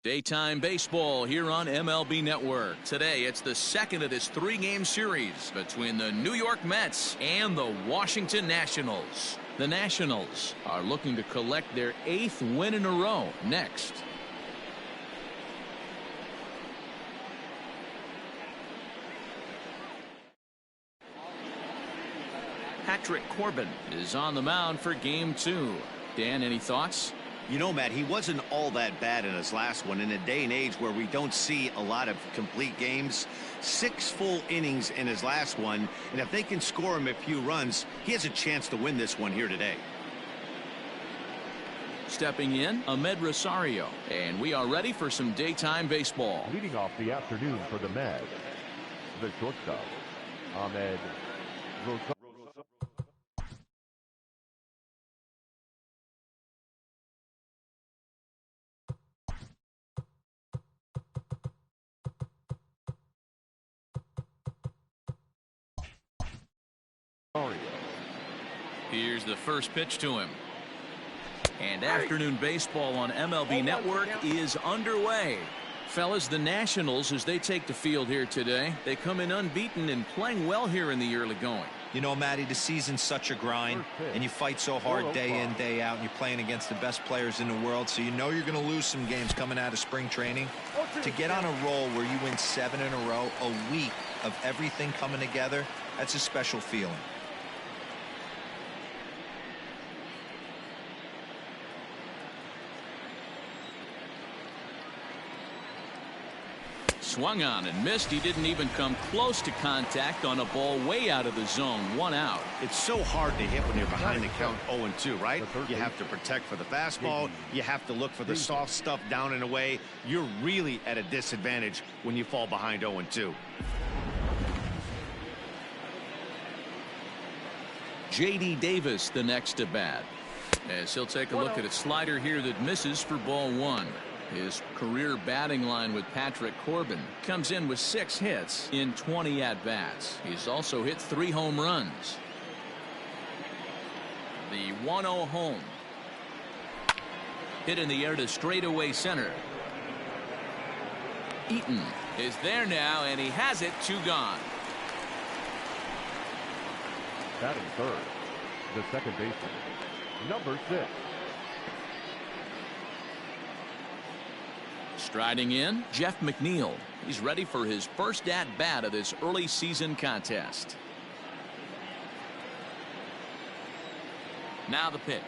Daytime baseball here on MLB Network. Today, it's the second of this three-game series between the New York Mets and the Washington Nationals. The Nationals are looking to collect their 8th win in a row next. Patrick Corbin is on the mound for Game 2. Dan, any thoughts? You know, Matt, he wasn't all that bad in his last one. In a day and age where we don't see a lot of complete games, 6 full innings in his last one, and if they can score him a few runs, he has a chance to win this one here today. Stepping in, Ahmed Rosario, and we are ready for some daytime baseball. Leading off the afternoon for the Mets, the shortstop, Ahmed Rosario. Here's the first pitch to him. And afternoon baseball on MLB Network is underway. Fellas, the Nationals, as they take the field here today, they come in unbeaten and playing well here in the early going. You know, Matty, the season's such a grind, and you fight so hard day in, day out, and you're playing against the best players in the world, so you know you're going to lose some games coming out of spring training. To get on a roll where you win 7 in a row, a week of everything coming together, that's a special feeling. Swung on and missed. He didn't even come close to contact on a ball way out of the zone. 1 out. It's so hard to hit when you're behind the count 0-2, right? You have to protect for the fastball. You have to look for the soft stuff down and away. You're really at a disadvantage when you fall behind 0-2. J.D. Davis the next to bat, as he'll take a look at a slider here that misses for ball 1. His career batting line with Patrick Corbin comes in with 6 hits in 20 at-bats. He's also hit 3 home runs. The 1-0 home. Hit in the air to straightaway center. Eaton is there now, and he has it. 2 gone. Batting third, the second baseman, number 6. Striding in, Jeff McNeil. He's ready for his first at-bat of this early season contest. Now the pitch.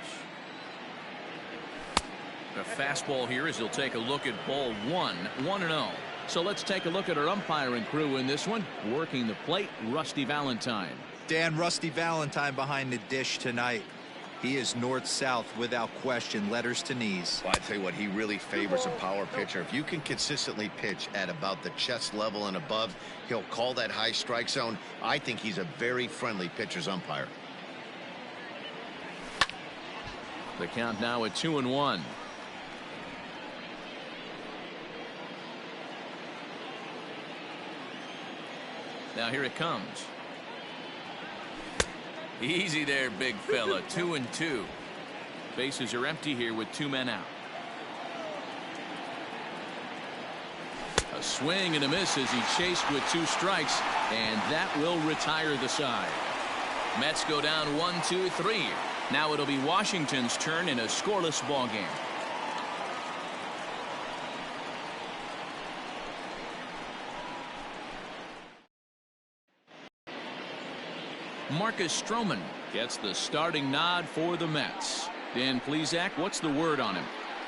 A fastball here as he'll take a look at ball 1, 1-0. So let's take a look at our umpiring crew in this one. Working the plate, Rusty Valentine. Dan, Rusty Valentine behind the dish tonight. He is north-south without question, letters to knees. Well, I tell you what, he really favors a power pitcher. If you can consistently pitch at about the chest level and above, he'll call that high strike zone. I think he's a very friendly pitcher's umpire. The count now at 2-1. Now here it comes. Easy there, big fella. 2-2. Bases are empty here with 2 men out. A swing and a miss as he chased with 2 strikes, and that will retire the side. Mets go down 1-2-3. Now it'll be Washington's turn in a scoreless ball game. Marcus Stroman gets the starting nod for the Mets. Dan Plesac, what's the word on him?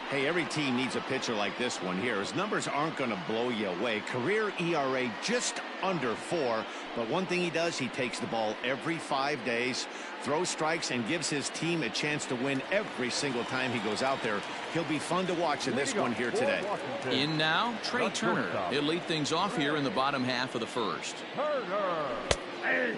Hey, every team needs a pitcher like this one here. His numbers aren't going to blow you away. Career ERA just under 4. But one thing he does, he takes the ball every 5 days, throws strikes, and gives his team a chance to win every single time he goes out there. He'll be fun to watch in this one here today. In now, Trey Turner. He'll lead things off here in the bottom half of the first.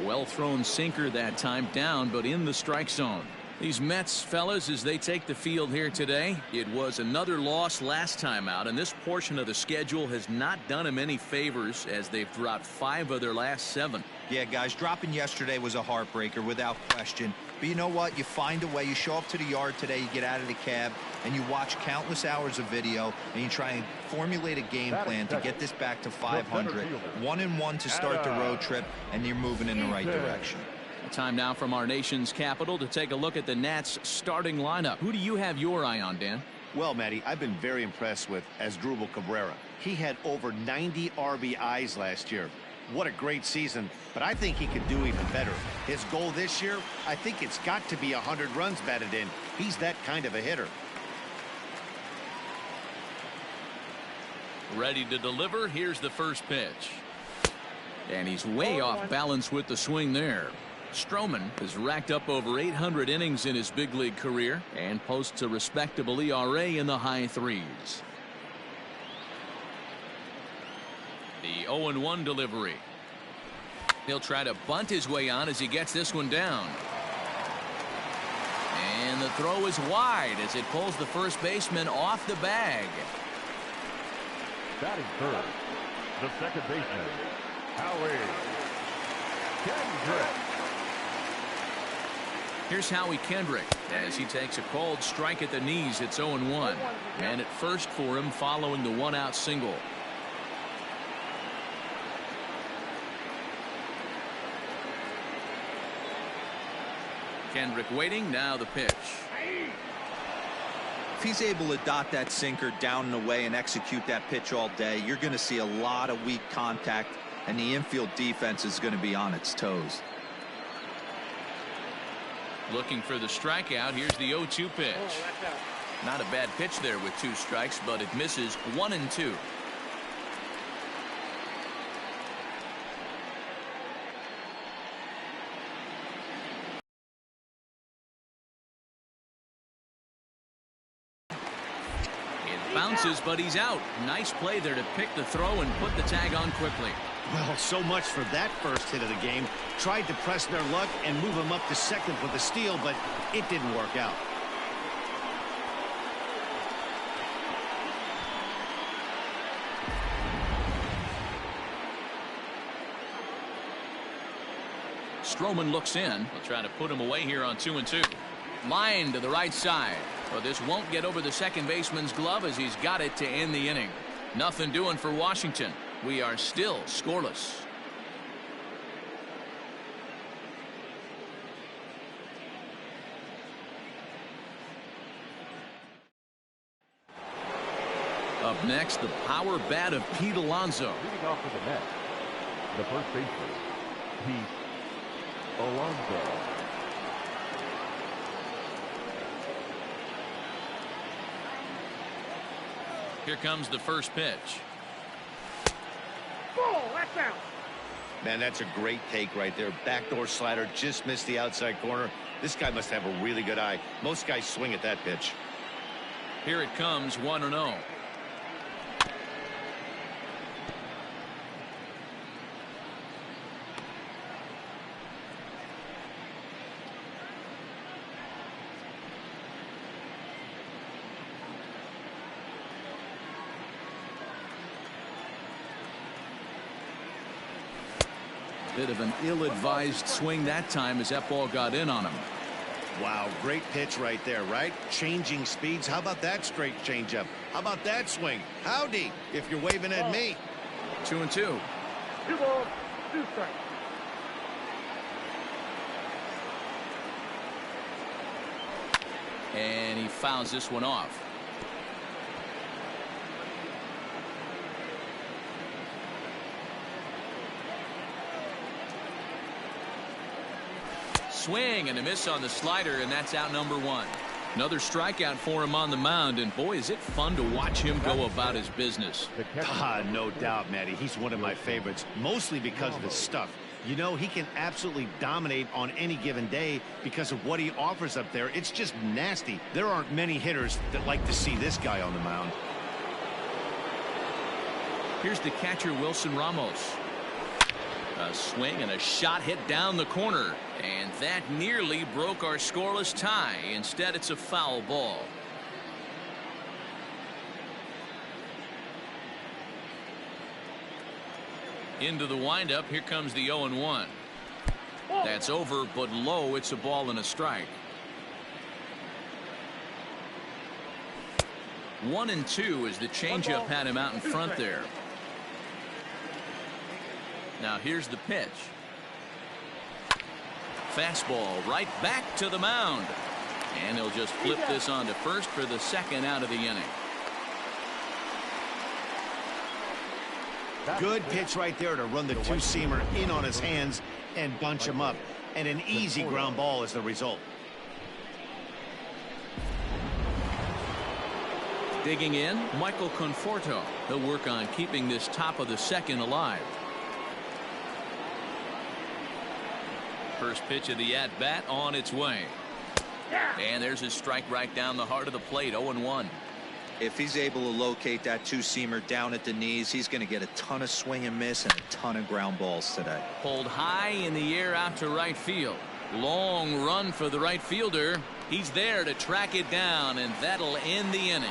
Well thrown sinker that time, down but in the strike zone. These Mets, fellas, as they take the field here today, it was another loss last time out, and this portion of the schedule has not done them any favors as they've dropped 5 of their last 7. Yeah, guys, dropping yesterday was a heartbreaker without question. But you know what? You find a way. You show up to the yard today, you get out of the cab, and you watch countless hours of video, and you try and formulate a game plan to get this back to 500. 1-1 to start the road trip, and you're moving in the right direction. Time now from our nation's capital to take a look at the Nats starting lineup. Who do you have your eye on, Dan? Well, Matty, I've been very impressed with Asdrubal Cabrera. He had over 90 RBIs last year. What a great season, but I think he could do even better. His goal this year, I think it's got to be 100 runs batted in. He's that kind of a hitter. Ready to deliver. Here's the first pitch. And he's way off balance with the swing there. Stroman has racked up over 800 innings in his big league career and posts a respectable ERA in the high 3s. The 0-1 delivery. He'll try to bunt his way on as he gets this one down. And the throw is wide as it pulls the first baseman off the bag. Batting third, the second baseman, Howie Kendrick. Here's Howie Kendrick as he takes a called strike at the knees. It's 0-1. And at first for him following the 1-out single. Kendrick waiting. Now the pitch. If he's able to dot that sinker down and away and execute that pitch all day, you're going to see a lot of weak contact, and the infield defense is going to be on its toes. Looking for the strikeout. Here's the 0-2 pitch. Not a bad pitch there with 2 strikes, but it misses 1-2. It bounces, but he's out. Nice play there to pick the throw and put the tag on quickly. Well, so much for that first hit of the game. Tried to press their luck and move him up to second with a steal, but it didn't work out. Stroman looks in. We'll try to put him away here on 2-2. Line to the right side. Well, this won't get over the second baseman's glove as he's got it to end the inning. Nothing doing for Washington. We are still scoreless. Up next, the power bat of Pete Alonso. Leading off for the Mets, the first baseman, Pete Alonso. Here comes the first pitch. That's out. Man, that's a great take right there. Backdoor slider, just missed the outside corner. This guy must have a really good eye. Most guys swing at that pitch. Here it comes, 1-0. Bit of an ill-advised swing that time as that ball got in on him. Wow, great pitch right there, right? Changing speeds. How about that straight changeup? How about that swing? Howdy, if you're waving at me. 2-2. 2 balls, 2 strikes. And he fouls this one off. Swing and a miss on the slider, and that's out number 1. Another strikeout for him on the mound, and boy, is it fun to watch him go about his business. No doubt, Matty. He's one of my favorites, mostly because of his stuff. You know, he can absolutely dominate on any given day because of what he offers up there. It's just nasty. There aren't many hitters that like to see this guy on the mound. Here's the catcher, Wilson Ramos. A swing and a shot hit down the corner, and that nearly broke our scoreless tie. Instead, it's a foul ball. Into the windup. Here comes the 0-1. That's over, but low. It's a ball and a strike. 1-2 as the changeup had him out in front there. Now here's the pitch. Fastball right back to the mound. And he'll just flip this on to first for the second out of the inning. Good pitch right there to run the two-seamer in on his hands and bunch him up. And an easy ground ball is the result. Digging in, Michael Conforto. He'll work on keeping this top of the second alive. First pitch of the at-bat on its way. And there's his strike right down the heart of the plate. 0-1. If he's able to locate that two-seamer down at the knees, he's going to get a ton of swing and miss and a ton of ground balls today. Pulled high in the air out to right field. Long run for the right fielder. He's there to track it down, and that'll end the inning.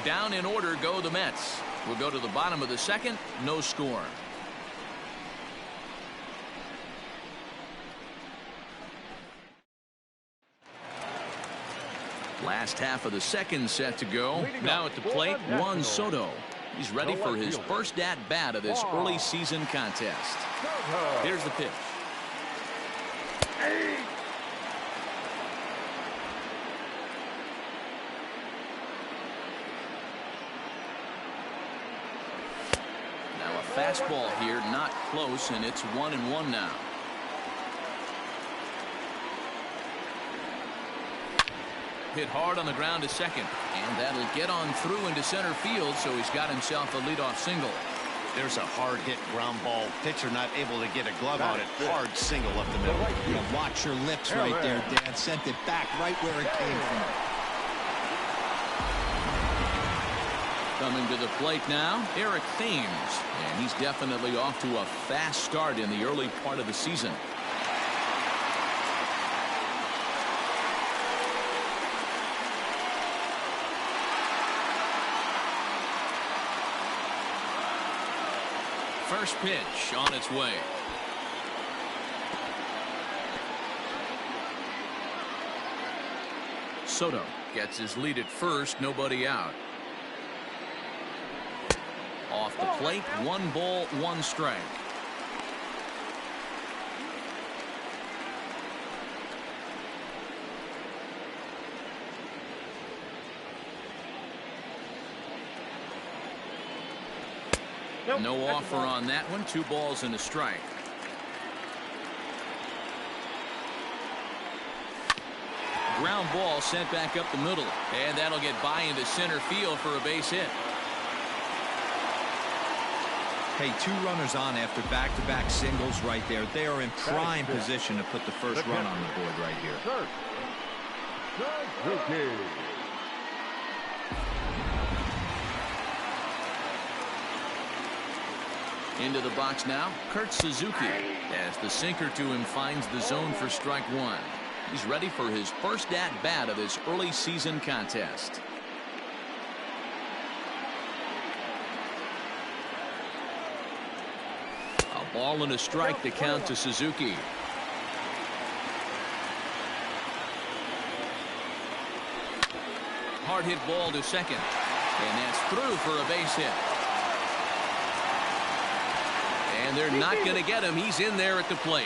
Down in order go the Mets. We'll go to the bottom of the second. No score. Last half of the second set to go. Now at the plate, Juan Soto. He's ready for his first at-bat of this early season contest. Here's the pitch. Now a fastball here, not close, and it's 1-1 now. Hit hard on the ground to second, and that'll get on through into center field, so he's got himself a leadoff single. There's a hard hit ground ball. Pitcher not able to get a glove on it. Hard single up the middle. You know, watch your lips right there, Dan. Sent it back right where it came from. Coming to the plate now, Eric Thames, and he's definitely off to a fast start in the early part of the season. First pitch on its way. Soto gets his lead at first, nobody out. Off the plate, 1 ball, 1 strike. No offer on that one. 2 balls and a strike. Ground ball sent back up the middle, and that'll get by into center field for a base hit. Hey, 2 runners on after back-to-back singles right there. They are in prime position to put the first run on the board right here. Into the box now, Kurt Suzuki, as the sinker to him finds the zone for strike 1. He's ready for his first at-bat of this early season contest. A ball and a strike to count to Suzuki. Hard hit ball to second, and that's through for a base hit. And they're not going to get him. He's in there at the plate.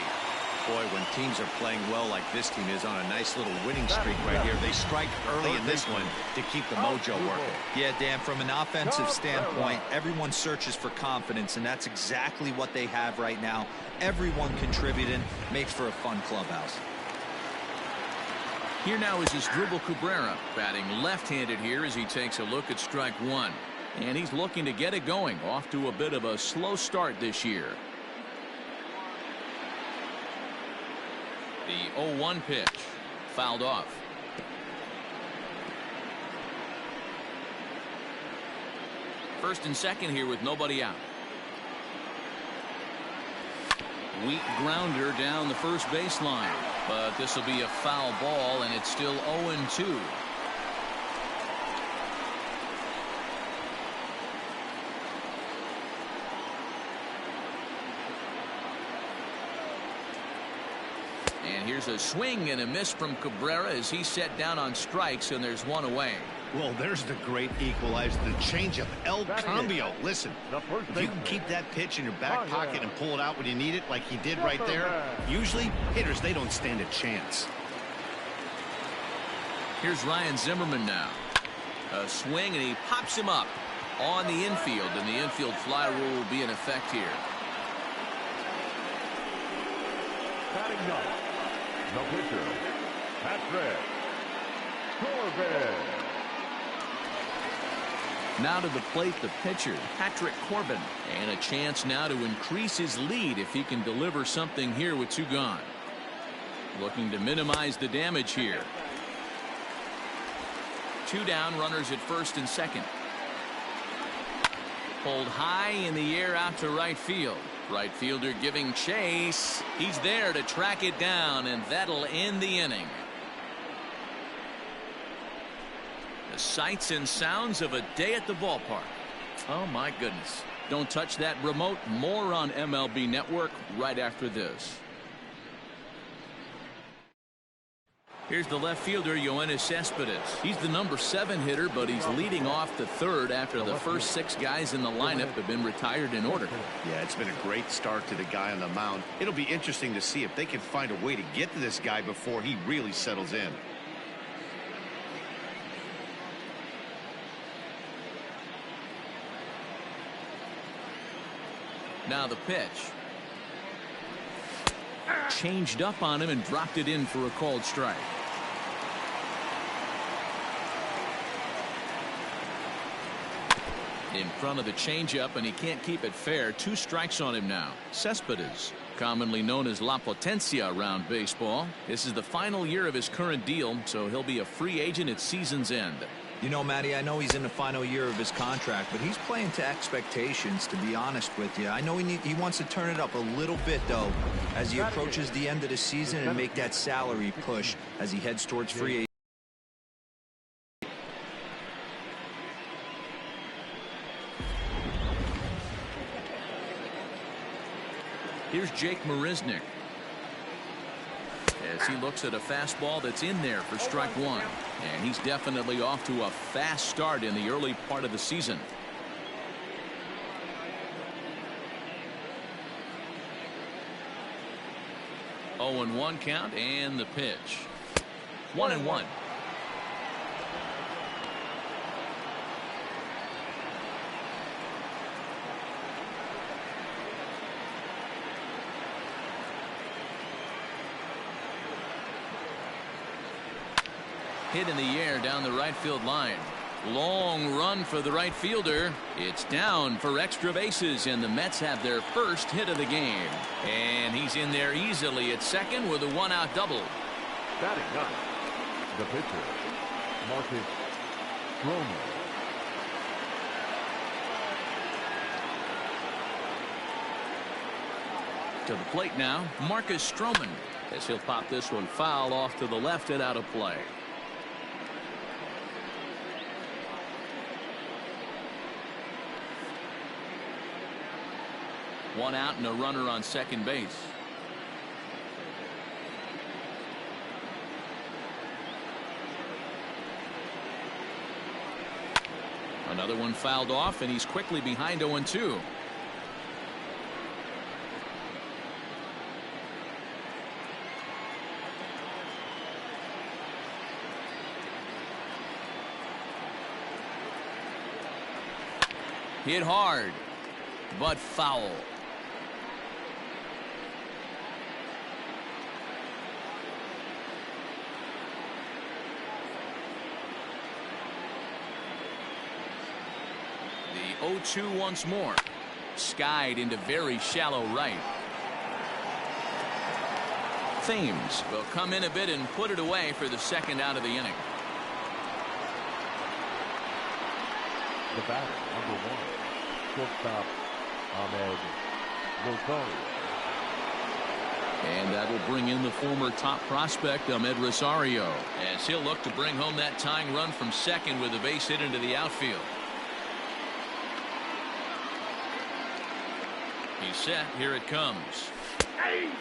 Boy, when teams are playing well like this team is on a nice little winning streak right here, they strike early in this one to keep the mojo working. Yeah, Dan, from an offensive standpoint, everyone searches for confidence, and that's exactly what they have right now. Everyone contributing makes for a fun clubhouse. Here now is Asdrubal Cabrera, batting left-handed here as he takes a look at strike 1. And he's looking to get it going, off to a bit of a slow start this year. The 0-1 pitch, fouled off. First and second here with nobody out. Weak grounder down the first baseline, but this will be a foul ball, and it's still 0-2. And here's a swing and a miss from Cabrera as he's set down on strikes, and there's one away. Well, there's the great equalizer, the changeup, El Cambio. Listen, if you can keep that pitch in your back pocket and pull it out when you need it, like he did right there, usually hitters, they don't stand a chance. Here's Ryan Zimmerman now. A swing, and he pops him up on the infield, and the infield fly rule will be in effect here. Batting ninth, the pitcher, Patrick Corbin. Now to the plate, the pitcher, Patrick Corbin. And a chance now to increase his lead if he can deliver something here with 2 gone. Looking to minimize the damage here. 2 down, runners at first and second. Pulled high in the air out to right field. Right fielder giving chase. He's there to track it down, and that'll end the inning. The sights and sounds of a day at the ballpark. Oh my goodness. Don't touch that remote. More on MLB Network right after this. Here's the left fielder, Yoenis Cespedes. He's the number 7 hitter, but he's leading off the third after the first 6 guys in the lineup have been retired in order. Yeah, it's been a great start to the guy on the mound. It'll be interesting to see if they can find a way to get to this guy before he really settles in. Now the pitch. Changed up on him and dropped it in for a called strike. In front of the changeup, and he can't keep it fair. 2 strikes on him now. Cespedes, commonly known as La Potencia around baseball. This is the final year of his current deal, so he'll be a free agent at season's end. You know, Matty, I know he's in the final year of his contract, but he's playing to expectations, to be honest with you. I know he wants to turn it up a little bit, though, as he approaches the end of the season and make that salary push as he heads towards free agency. Here's Jake Marisnick as he looks at a fastball that's in there for strike 1. And he's definitely off to a fast start in the early part of the season. Oh, and 1 count, and the pitch. 1-1. Hit in the air down the right field line. Long run for the right fielder. It's down for extra bases, and the Mets have their first hit of the game. And he's in there easily at second with a 1-out double. Batting ninth, the pitcher, Marcus Stroman. To the plate now, Marcus Stroman, as he'll pop this one foul off to the left and out of play. One out and a runner on second base. Another one fouled off, and he's quickly behind 0-2. Hit hard, but foul. The 0-2 once more. Skied into very shallow right. Thames will come in a bit and put it away for the second out of the inning. The batter, number 1, shortstop Ahmed Rosario. And that will bring in the former top prospect Ahmed Rosario, as he'll look to bring home that tying run from second with a base hit into the outfield. He's set. Here it comes.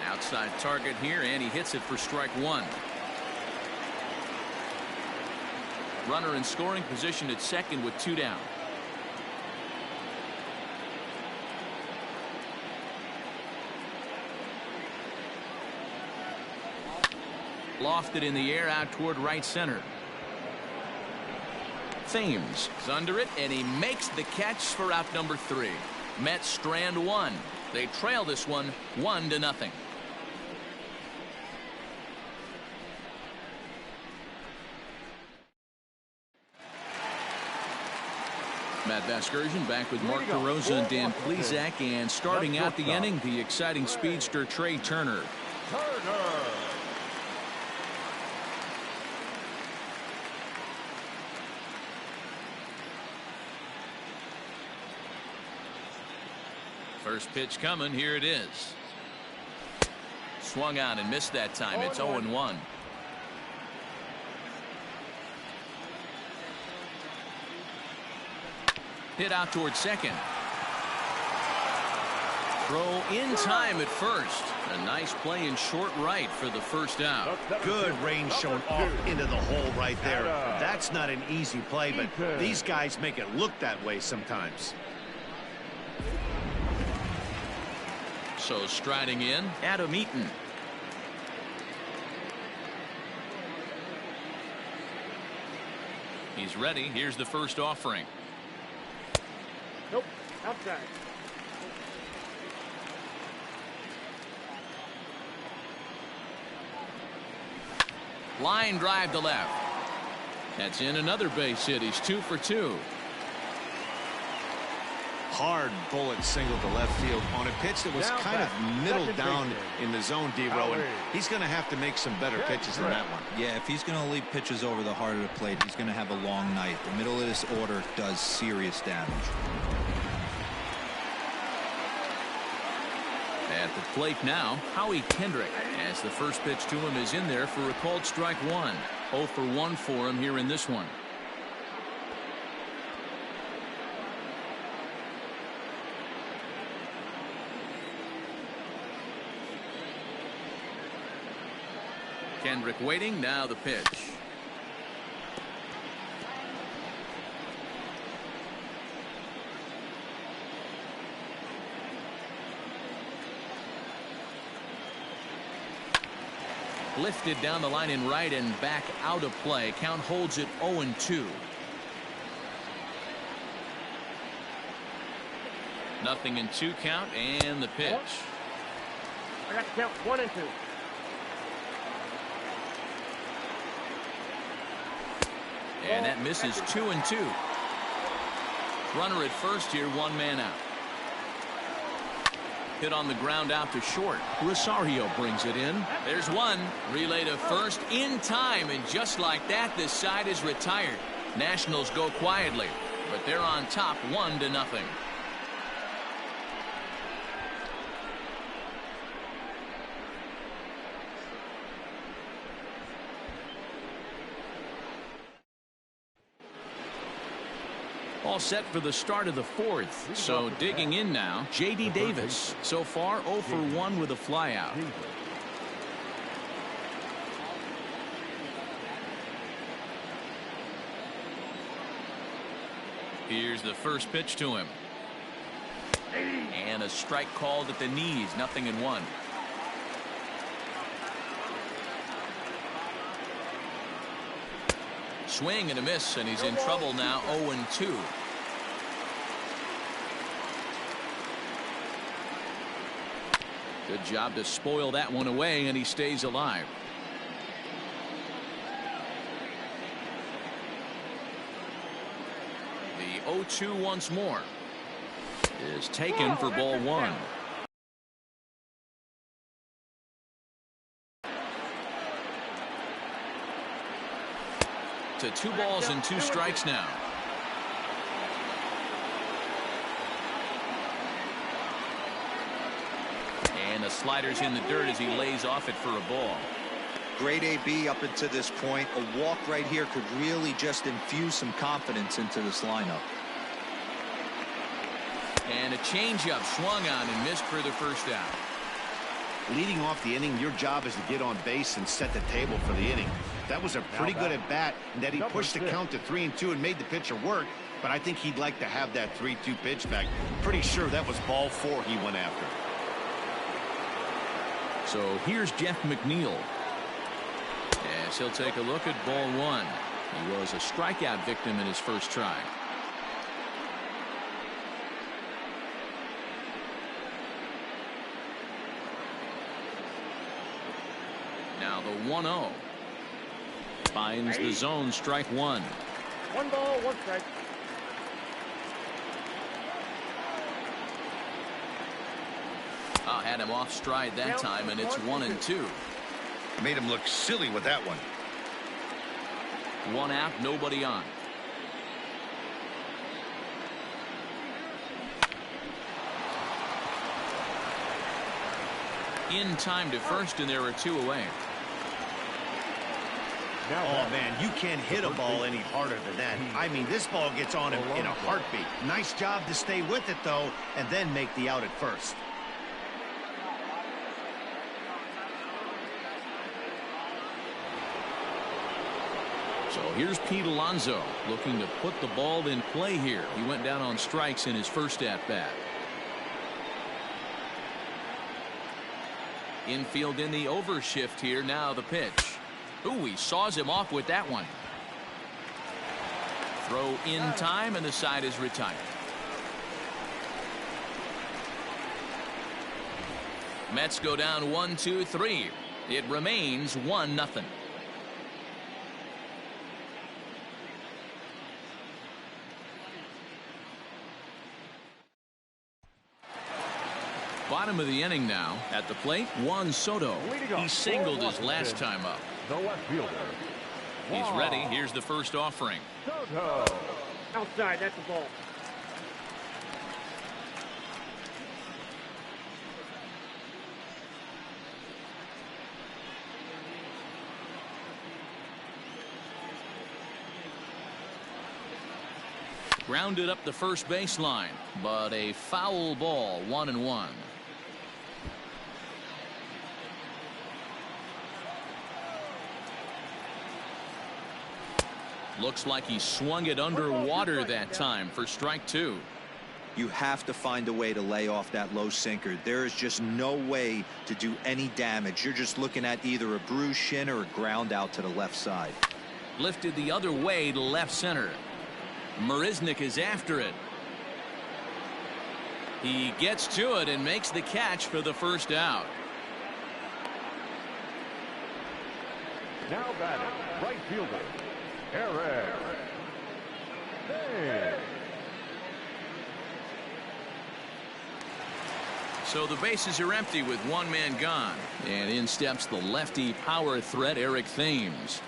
Outside target here, and he hits it for strike one. Runner in scoring position at second with two down. Lofted in the air out toward right center. Thames is under it, and he makes the catch for out number 3. Mets strand one. They trail this one 1-0. Matt Vasgersian back with Mark DeRosa and Dan Plesac, and starting out the inning, the exciting speedster Trey Turner. First pitch coming. Here it is. Swung on and missed that time. It's 0-1. Hit out towards second. Throw in time at first. A nice play in short right for the first out. Good range shown off into the hole right there. That's not an easy play, but these guys make it look that way sometimes. So striding in, Adam Eaton. He's ready. Here's the first offering. Nope, outside. Line drive to left. That's in another base hit. He's 2 for 2. Hard bullet single to left field on a pitch that was kind of middle down in the zone, D-Row, and he's going to have to make some better pitches than that one. Yeah, if he's going to leave pitches over the heart of the plate, he's going to have a long night. The middle of this order does serious damage. At the plate now, Howie Kendrick, as the first pitch to him is in there for a called strike one. 0 for 1 for him here in this one. Kendrick waiting. Now the pitch. Lifted down the line in right and back out of play. Count holds it 0-2. Nothing in 2 count, and the pitch. I got to count 1 and 2. And that misses 2-2. Runner at first here, 1 man out. Hit on the ground out to short. Rosario brings it in. There's one. Relay to first in time, and just like that, this side is retired. Nationals go quietly, but they're on top 1-0. All set for the start of the 4th. So digging in now, J.D. Davis. So far 0 for 1 with a flyout. Here's the first pitch to him. And a strike called at the knees. 0-1. Swing and a miss, and he's in trouble now. 0-2. Good job to spoil that one away, and he stays alive. The 0-2 once more is taken for ball 1. To 2 balls and 2 strikes now. And the slider's in the dirt as he lays off it for a ball. Great AB up until this point. A walk right here could really just infuse some confidence into this lineup. And a changeup swung on and missed for the first out. Leading off the inning, your job is to get on base and set the table for the inning. That was a pretty good at bat, and that he pushed the count to 3-2 and made the pitcher work. But I think he'd like to have that 3-2 pitch back. Pretty sure that was ball 4 he went after. So here's Jeff McNeil. As he'll take a look at ball 1. He was a strikeout victim in his first try. Now the 1-0. Finds the zone, strike 1. 1 ball, 1 strike. Had him off stride that time, and it's 1-2. Made him look silly with that one. 1 out, nobody on. In time to first, and there are 2 away. Oh, man, you can't hit a ball any harder than that. I mean, this ball gets on him in a heartbeat. Nice job to stay with it, though, and then make the out at first. So here's Pete Alonso looking to put the ball in play here. He went down on strikes in his first at-bat. Infield in the overshift here. Now the pitch. Ooh, he saws him off with that one. Throw in time, and the side is retired. Mets go down 1-2-3. It remains 1-0. Bottom of the inning now. At the plate, Juan Soto. He singled his last time up. The left fielder. He's ready. Here's the first offering. Soto. Outside, that's the ball. Grounded up the first baseline, but a foul ball, 1-1. Looks like he swung it underwater that time for strike 2. You have to find a way to lay off that low sinker. There is just no way to do any damage. You're just looking at either a bruised shin or a ground out to the left side. Lifted the other way to left center. Marisnik is after it. He gets to it and makes the catch for the first out. Now batting, right fielder, Eric. Hey. So the bases are empty with 1 man gone. And in steps the lefty power threat, Eric Thames.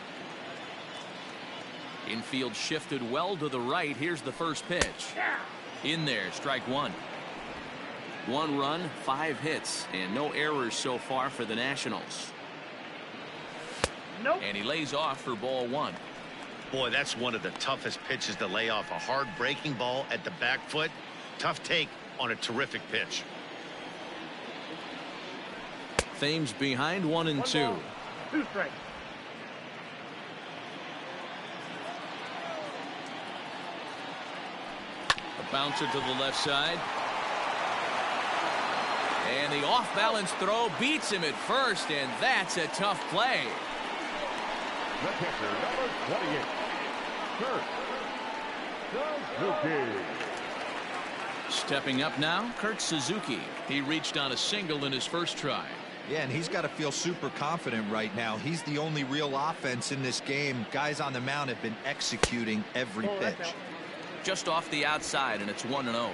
Infield shifted well to the right. Here's the first pitch. In there, strike 1. 1 run, 5 hits, and no errors so far for the Nationals. Nope. And he lays off for ball 1. Boy, that's one of the toughest pitches to lay off. A hard breaking ball at the back foot. Tough take on a terrific pitch. Thames behind 1-2. 2 strikes. A bouncer to the left side. And the off-balance throw beats him at first, and that's a tough play. The catcher, number 28, Kurt Suzuki. Stepping up now, Kurt Suzuki. He reached on a single in his first try. Yeah, and he's got to feel super confident right now. He's the only real offense in this game. Guys on the mound have been executing every pitch. Just off the outside, and it's 1-0.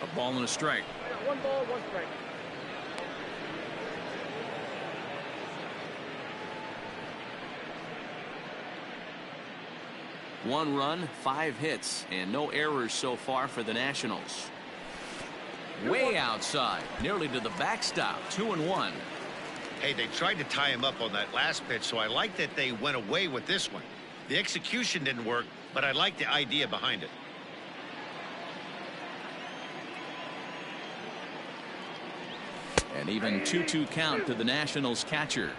A ball and a strike. 1 ball, 1 strike. One run, 5 hits, and no errors so far for the Nationals. Way outside, nearly to the backstop, 2-1. Hey, they tried to tie him up on that last pitch, so I like that they went away with this one. The execution didn't work, but I like the idea behind it. An even 2-2 count to the Nationals catcher.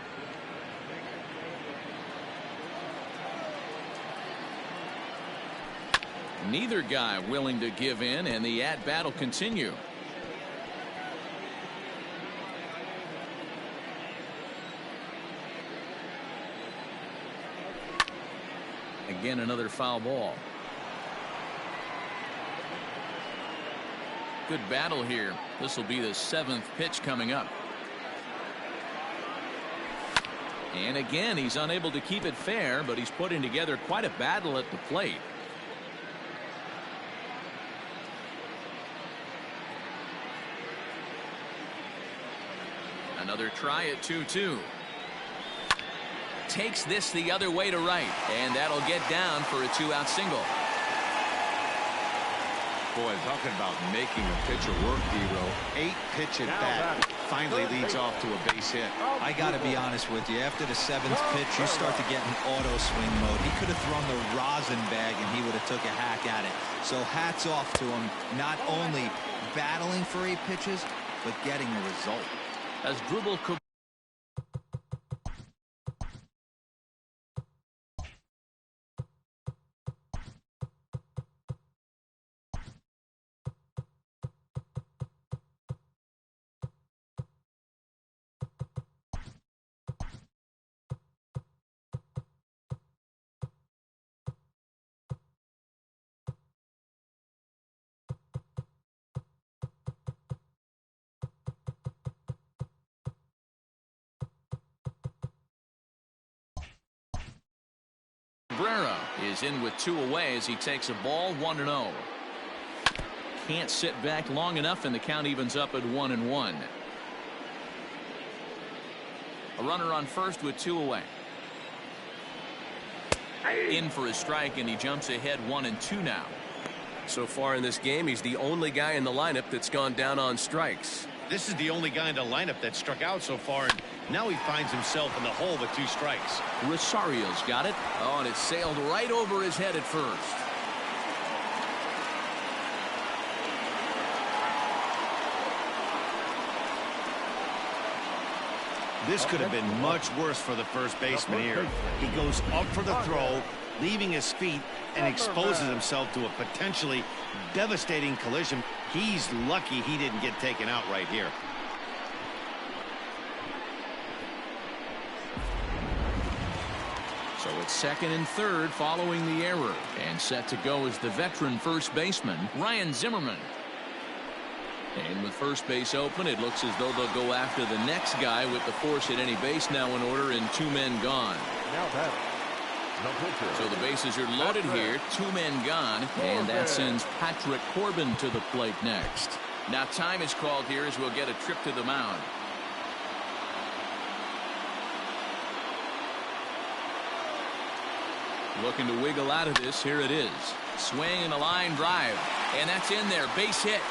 Neither guy willing to give in, and the at-bat will continue. Again, another foul ball. Good battle here. This will be the 7th pitch coming up. And again, he's unable to keep it fair, but he's putting together quite a battle at the plate. Another try at 2-2. Takes this the other way to right, and that'll get down for a 2-out single. Boy, talking about making a pitcher work, D-Row. 8-pitch at bat finally leads off to a base hit. I got to be honest with you. After the 7th pitch, you start to get in auto swing mode. He could have thrown the rosin bag, and he would have took a hack at it. So hats off to him, not only battling for 8 pitches, but getting a result. As Dribble Cabrera is in with 2 away as he takes a ball 1-0. Can't sit back long enough, and the count evens up at 1-1. A runner on first with 2 away. In for a strike, and he jumps ahead 1-2 now. So far in this game, he's the only guy in the lineup that's gone down on strikes. This is the only guy in the lineup that struck out so far, and now he finds himself in the hole with 2 strikes. Rosario's got it. Oh, and it sailed right over his head at first. This could have been much worse for the first baseman here. He goes up for the throw, leaving his feet, and exposes himself to a potentially devastating collision. He's lucky he didn't get taken out right here. So it's 2nd and 3rd following the error, and set to go is the veteran first baseman Ryan Zimmerman. And with first base open, it looks as though they'll go after the next guy with the force at any base now in order and 2 men gone. Now batting. So the bases are loaded here, 2 men gone, and that sends Patrick Corbin to the plate next. Now time is called here as we'll get a trip to the mound. Looking to wiggle out of this. Here it is. Swing and a line drive, and that's in there. Base hit.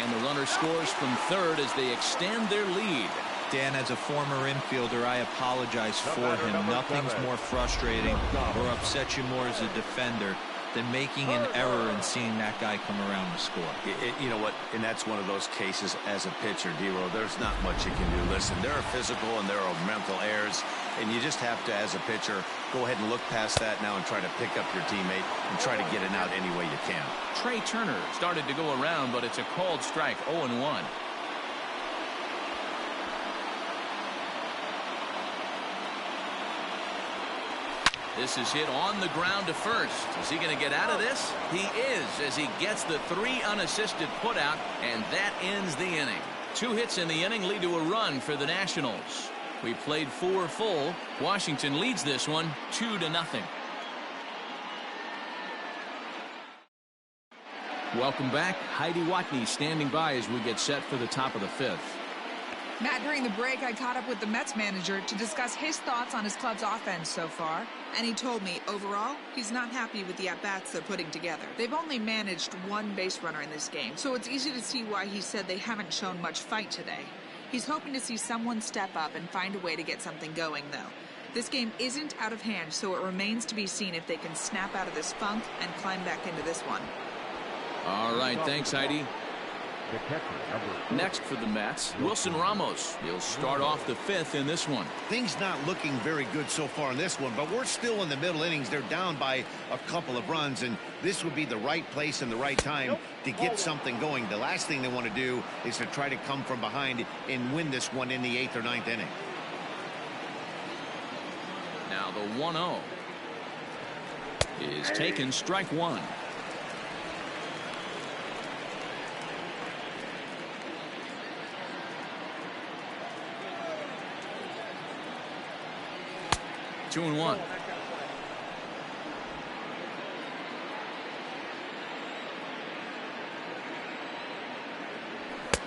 And the runner scores from 3rd as they extend their lead. Dan, as a former infielder, I apologize for him. Nothing's more frustrating or upsets you more as a defender than making an error and seeing that guy come around to score. You know what? And that's one of those cases as a pitcher, D-Row. There's not much you can do. Listen, there are physical and there are mental errors, and you just have to, as a pitcher, go ahead and look past that now and try to pick up your teammate and try to get it out any way you can. Trey Turner started to go around, but it's a called strike. 0-1. This is hit on the ground to first. Is he going to get out of this? He is, as he gets the 3 unassisted putout, and that ends the inning. 2 hits in the inning lead to a run for the Nationals. We played 4 full. Washington leads this one 2-0. Welcome back. Heidi Watney standing by as we get set for the top of the 5th. Matt, during the break, I caught up with the Mets manager to discuss his thoughts on his club's offense so far. And he told me, overall, he's not happy with the at-bats they're putting together. They've only managed 1 base runner in this game, so it's easy to see why he said they haven't shown much fight today. He's hoping to see someone step up and find a way to get something going, though. This game isn't out of hand, so it remains to be seen if they can snap out of this funk and climb back into this one. All right, thanks, Heidi. The catcher, number 4. Next for the Mets, Wilson Ramos. He'll start off the 5th in this one. Things not looking very good so far in this one, but we're still in the middle innings. They're down by a couple of runs, and this would be the right place and the right time to get something going. The last thing they want to do is to try to come from behind and win this one in the 8th or 9th inning. Now the 1-0 is taken, strike one. Two and one.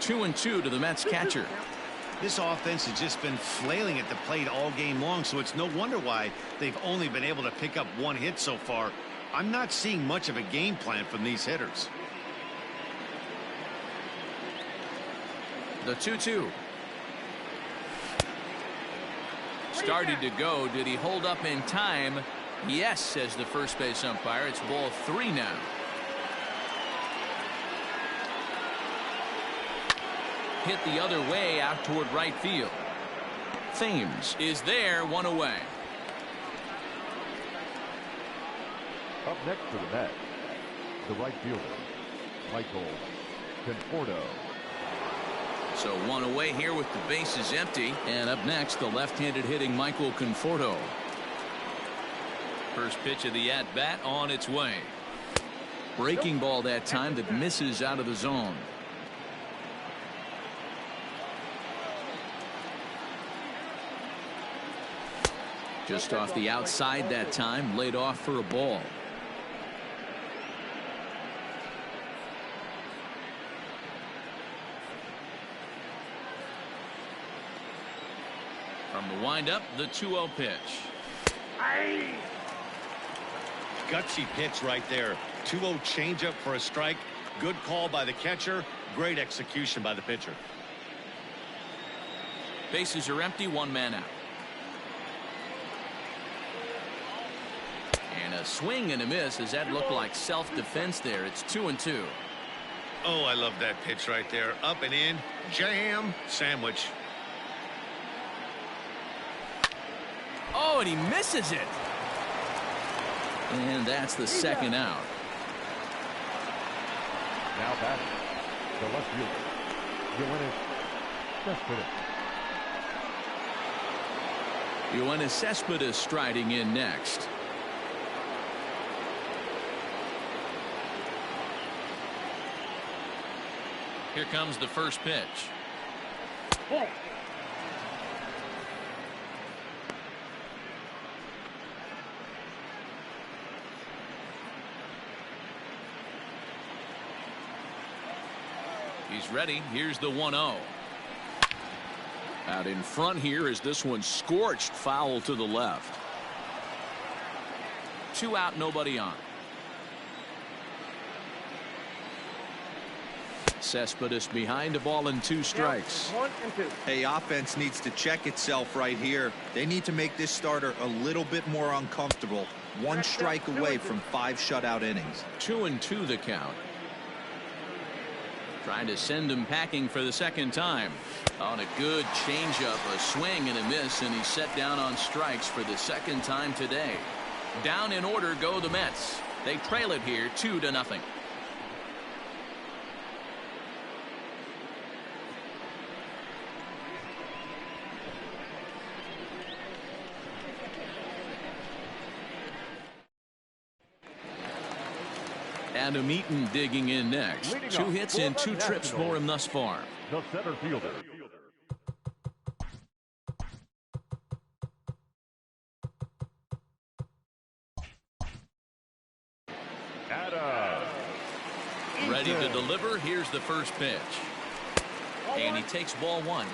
Two and two to the Mets catcher. This offense has just been flailing at the plate all game long, so it's no wonder why they've only been able to pick up one hit so far. I'm not seeing much of a game plan from these hitters. The 2-2. Started to go. Did he hold up in time? Yes, says the first base umpire. It's ball 3 now. Hit the other way out toward right field. Thames is there, one away. Up next for the Mets, the right fielder, Michael Conforto. So one away here with the bases empty. And up next, the left-handed hitting Michael Conforto. First pitch of the at-bat on its way. Breaking ball that time that misses out of the zone. Just off the outside that time, laid off for a ball. From the windup, the 2-0 pitch. Gutsy pitch right there. 2-0 changeup for a strike. Good call by the catcher. Great execution by the pitcher. Bases are empty, one man out. And a swing and a miss. Does that look like self-defense there? It's 2-2. Oh, I love that pitch right there. Up and in. Jam. Sandwich. Oh, and he misses it. And that's the second out. Now batting, the left fielder, Yoenis Cespedes striding in next. Here comes the first pitch. Oh. He's ready. Here's the 1-0. Out in front here is this one scorched foul to the left. 2 out, nobody on. Cespedes behind, a ball and 2 strikes. 1 and 2. Hey, offense needs to check itself right here. They need to make this starter a little bit more uncomfortable. 1 strike away from 5 shutout innings. 2-2 the count. Trying to send him packing for the second time. On a good changeup, a swing and a miss, and he's set down on strikes for the second time today. Down in order go the Mets. They trail it here 2-0. Adam Eaton digging in next. 2 hits and 2 trips for him thus far. the center fielder. Ready to deliver. Here's the first pitch. And he takes ball 1.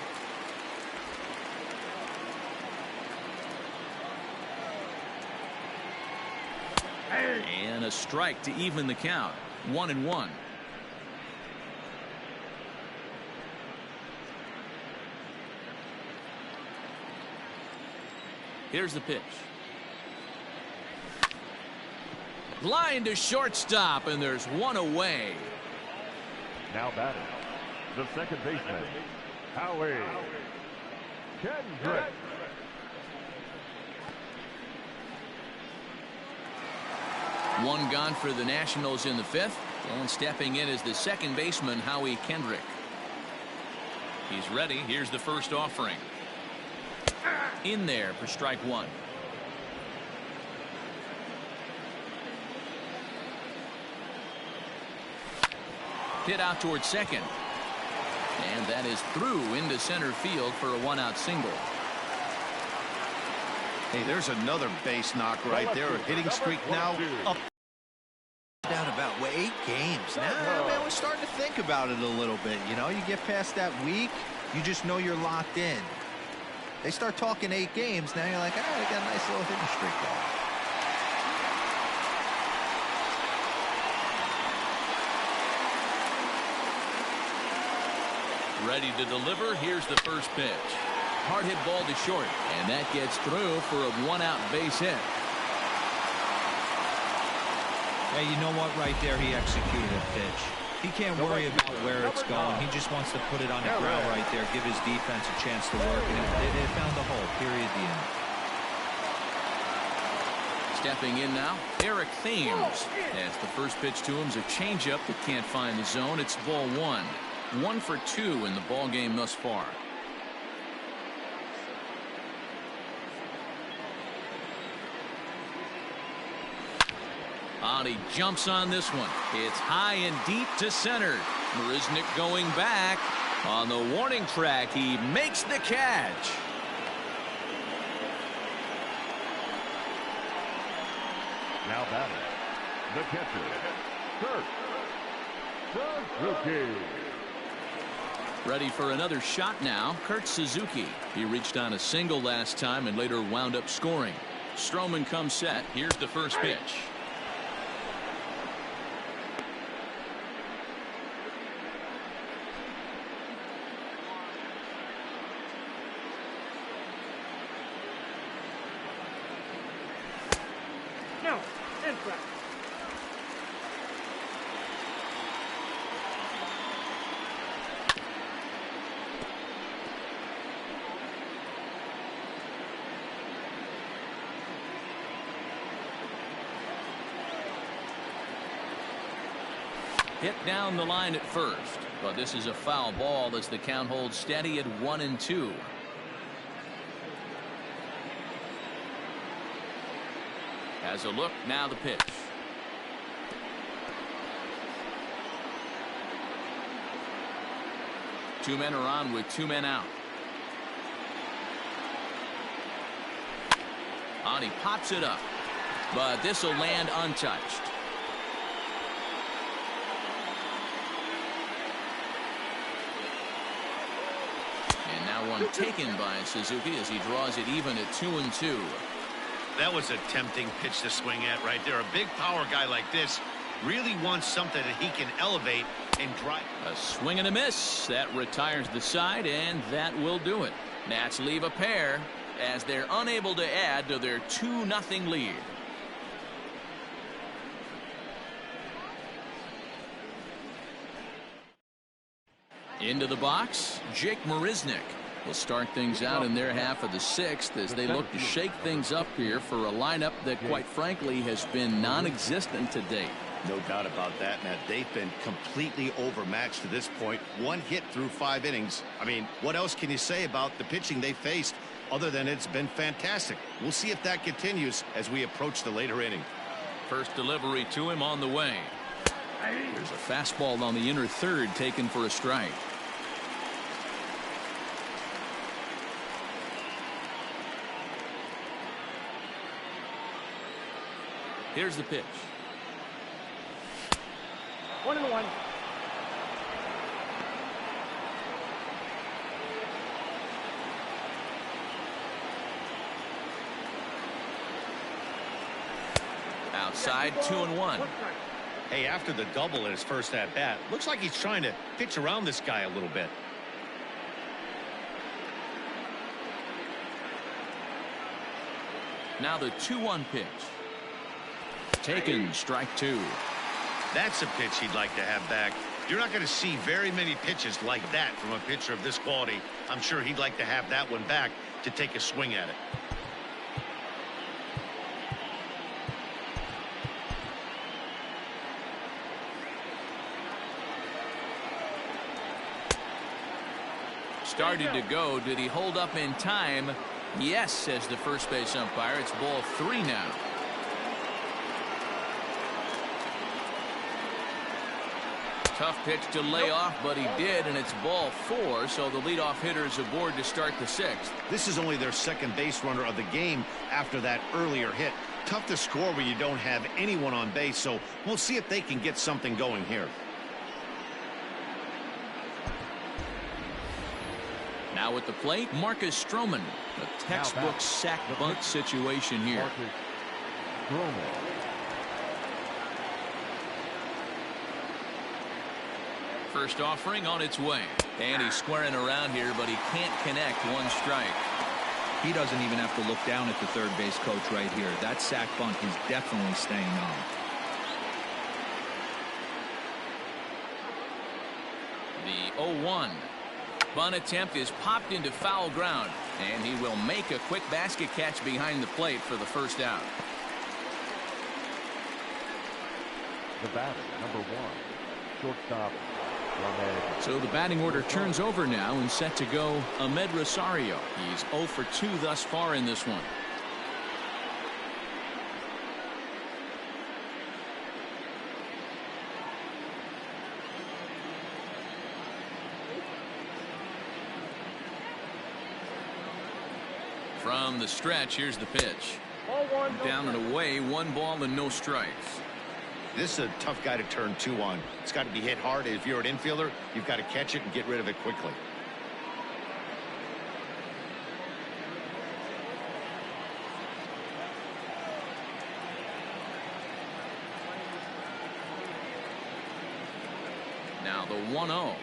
And a strike to even the count. 1-1. Here's the pitch. Line to shortstop, and there's 1 away. Now batting, The second baseman, Howie Kendrick. One gone for the Nationals in the fifth, and stepping in is the second baseman, Howie Kendrick. He's ready. Here's the first offering. In there for strike one. Hit out towards second. And that is through into center field for a one-out single. Hey, there's another base knock right there. A hitting streak now up. Down about 8 games. Now, man, we're starting to think about it a little bit. You know, you get past that week, you just know you're locked in. They start talking 8 games, now you're like, oh, they got a nice little hitting streak going. Ready to deliver. Here's the first pitch. Hard hit ball to short, and that gets through for a one-out base hit. Hey, you know what? Right there, he executed a pitch. He can't worry about where it's going. He just wants to put it on the ground right there, give his defense a chance to work, and they found the hole. Period. The end. Stepping in now, Eric Thames. As the first pitch to him is a changeup that can't find the zone. It's ball one. 1 for 2 in the ball game thus far. He jumps on this one. It's high and deep to center. Marisnick going back. On the warning track, he makes the catch. Now batting, the catcher, Kurt Suzuki. Ready for another shot now, Kurt Suzuki. He reached on a single last time and later wound up scoring. Stroman comes set. Here's the first pitch. No, inside. Hit down the line at first, but this is a foul ball as the count holds steady at 1-2. Has a look, now the pitch. Two men are on with 2 men out. He pops it up, but this will land untouched. And now one taken by Suzuki as he draws it even at 2-2. That was a tempting pitch to swing at right there. A big power guy like this really wants something that he can elevate and drive. A swing and a miss. That retires the side, and that will do it. Nats leave a pair as they're unable to add to their 2-0 lead. Into the box, Jake Marisnick will start things out in their half of the 6th as they look to shake things up here for a lineup that, quite frankly, has been non-existent to date. No doubt about that, Matt. They've been completely overmatched to this point. 1 hit through 5 innings. I mean, what else can you say about the pitching they faced other than it's been fantastic? We'll see if that continues as we approach the later inning. First delivery to him on the way. There's a fastball on the inner third taken for a strike. Here's the pitch. 1-1. Outside, 2-1. Hey, after the double in his first at bat, looks like he's trying to pitch around this guy a little bit. Now the 2-1 pitch. Taken, strike 2. That's a pitch he'd like to have back. You're not going to see very many pitches like that from a pitcher of this quality. I'm sure he'd like to have that one back to take a swing at it. Started to go. Did he hold up in time? Yes, says the first base umpire. It's ball 3 now. Tough pitch to lay off, but he did, and it's ball 4, so the leadoff hitter is aboard to start the 6th. This is only their second base runner of the game after that earlier hit. Tough to score when you don't have anyone on base, so we'll see if they can get something going here. Now at the plate, Marcus Stroman. A textbook sack bunt situation here. First offering on its way. And he's squaring around here, but he can't connect. 1 strike. He doesn't even have to look down at the third base coach right here. That sack bunt is definitely staying on. The 0-1. Bunt attempt is popped into foul ground, and he will make a quick basket catch behind the plate for the first out. The batter, number 1, shortstop. So the batting order turns over now, and set to go Ahmed Rosario. He's 0 for 2 thus far in this one. From the stretch, here's the pitch. Down and away, 1 ball and no strikes. This is a tough guy to turn 2 on. It's got to be hit hard. If you're an infielder, you've got to catch it and get rid of it quickly. Now the 1-0.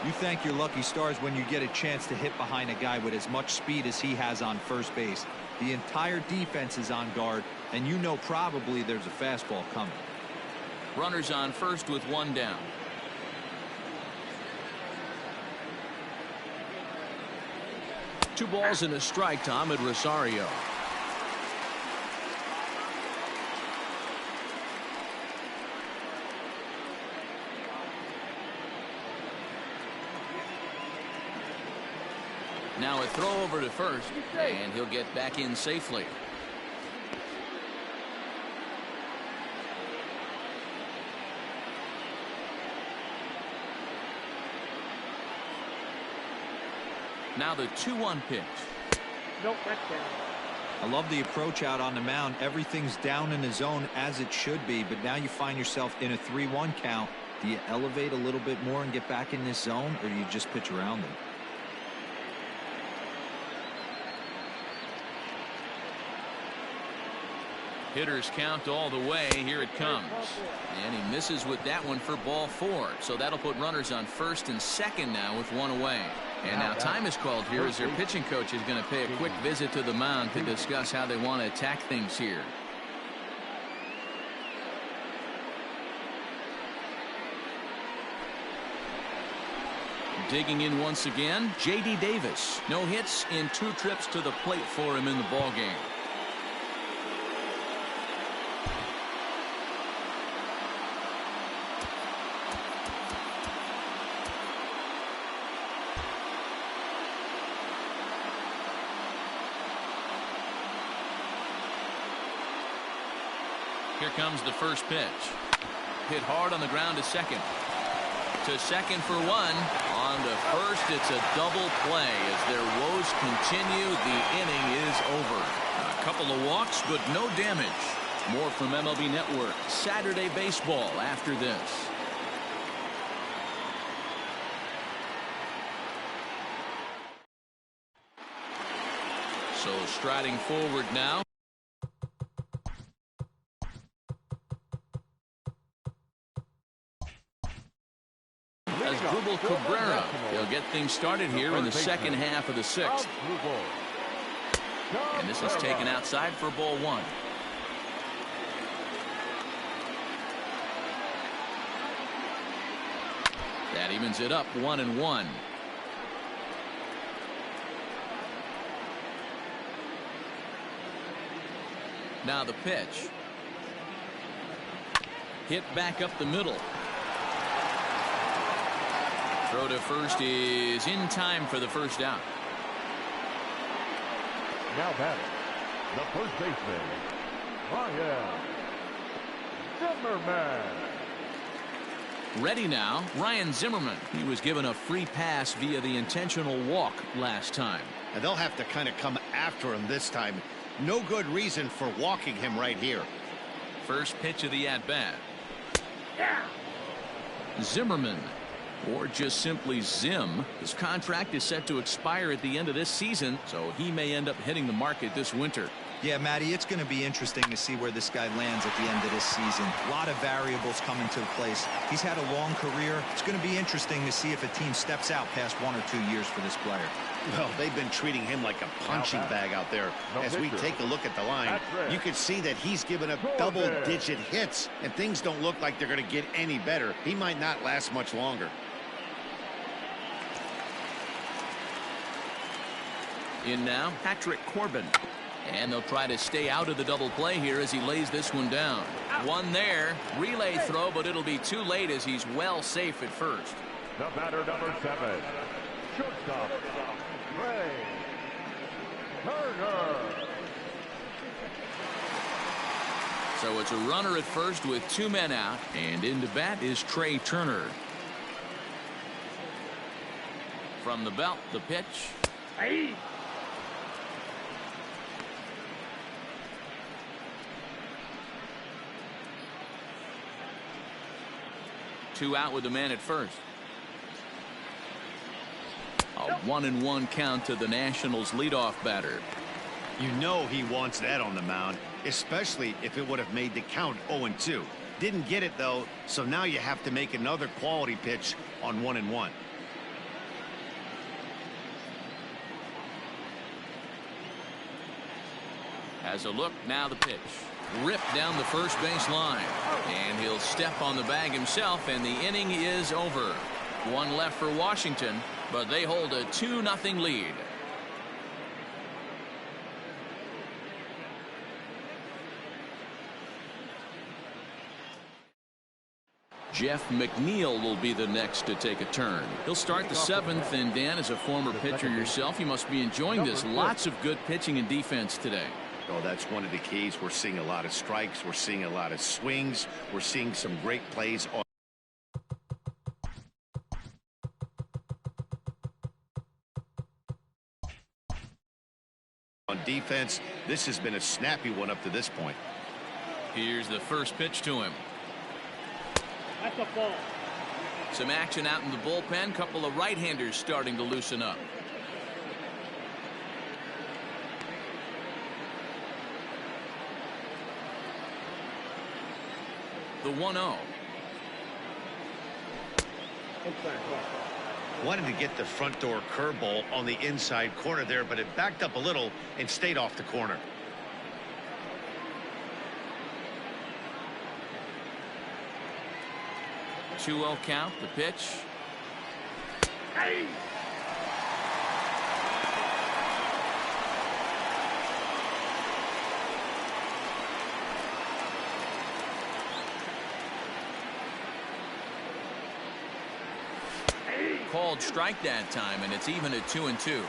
You thank your lucky stars when you get a chance to hit behind a guy with as much speed as he has on first base. The entire defense is on guard, and you know probably there's a fastball coming. Runners on first with 1 down. Two balls and a strike to Ahmed Rosario. Now a throw over to first, and he'll get back in safely. Now the 2-1 pitch. Nope, that's down. I love the approach out on the mound. Everything's down in the zone as it should be, but now you find yourself in a 3-1 count. Do you elevate a little bit more and get back in this zone, or do you just pitch around them? Hitters count all the way. Here it comes. And he misses with that one for ball 4. So that'll put runners on first and second now with 1 away. And now time is called here as their pitching coach is going to pay a quick visit to the mound to discuss how they want to attack things here. Digging in once again, J.D. Davis. No hits in 2 trips to the plate for him in the ballgame. Here comes the first pitch. Hit hard on the ground to second. To second for 1. On to first, it's a double play. As their woes continue, the inning is over. A couple of walks, but no damage. More from MLB Network Saturday Baseball after this. So striding forward now. Cabrera. He'll get things started here in the second half of the 6th. And this is taken outside for ball 1. That evens it up 1-1. Now the pitch. Hit back up the middle. Throw to first is in time for the first out. Now batting, the first baseman, Ryan Zimmerman. Ready now, Ryan Zimmerman. He was given a free pass via the intentional walk last time. And they'll have to kind of come after him this time. No good reason for walking him right here. First pitch of the at-bat. Zimmerman, or just simply Zim. His contract is set to expire at the end of this season, so he may end up hitting the market this winter. Yeah, Matty, it's going to be interesting to see where this guy lands at the end of this season. A lot of variables come into place. He's had a long career. It's going to be interesting to see if a team steps out past 1 or 2 years for this player. Well, they've been treating him like a punching bag out there. As we take a look at the line, you can see that he's given up double-digit hits, and things don't look like they're going to get any better. He might not last much longer. In now, Patrick Corbin. And they'll try to stay out of the double play here as he lays this one down. One there. Relay throw, but it'll be too late as he's well safe at first. The batter, number 7, shortstop, Trey Turner. So it's a runner at first with 2 men out, and in to bat is Trey Turner. From the belt, the pitch. Hey. 2 out with the man at first. A 1-1 count to the Nationals leadoff batter. You know he wants that on the mound, especially if it would have made the count 0-2. Didn't get it, though, so now you have to make another quality pitch on 1-1. Has a look, now the pitch. Ripped down the first base line. And he'll step on the bag himself, and the inning is over. 1 left for Washington, but they hold a 2-0 lead. Jeff McNeil will be the next to take a turn. He'll start the 7th, and Dan, as a former pitcher yourself, you must be enjoying this. Lots of good pitching and defense today. Oh, that's one of the keys. We're seeing a lot of strikes. We're seeing a lot of swings. We're seeing some great plays on defense. This has been a snappy one up to this point. Here's the first pitch to him. That's a ball. Some action out in the bullpen. Couple of right-handers starting to loosen up. The 1-0. Wanted to get the front door curveball on the inside corner there, but it backed up a little and stayed off the corner. Two-0 count, the pitch. Hey. Called strike that time, and it's even at 2-2.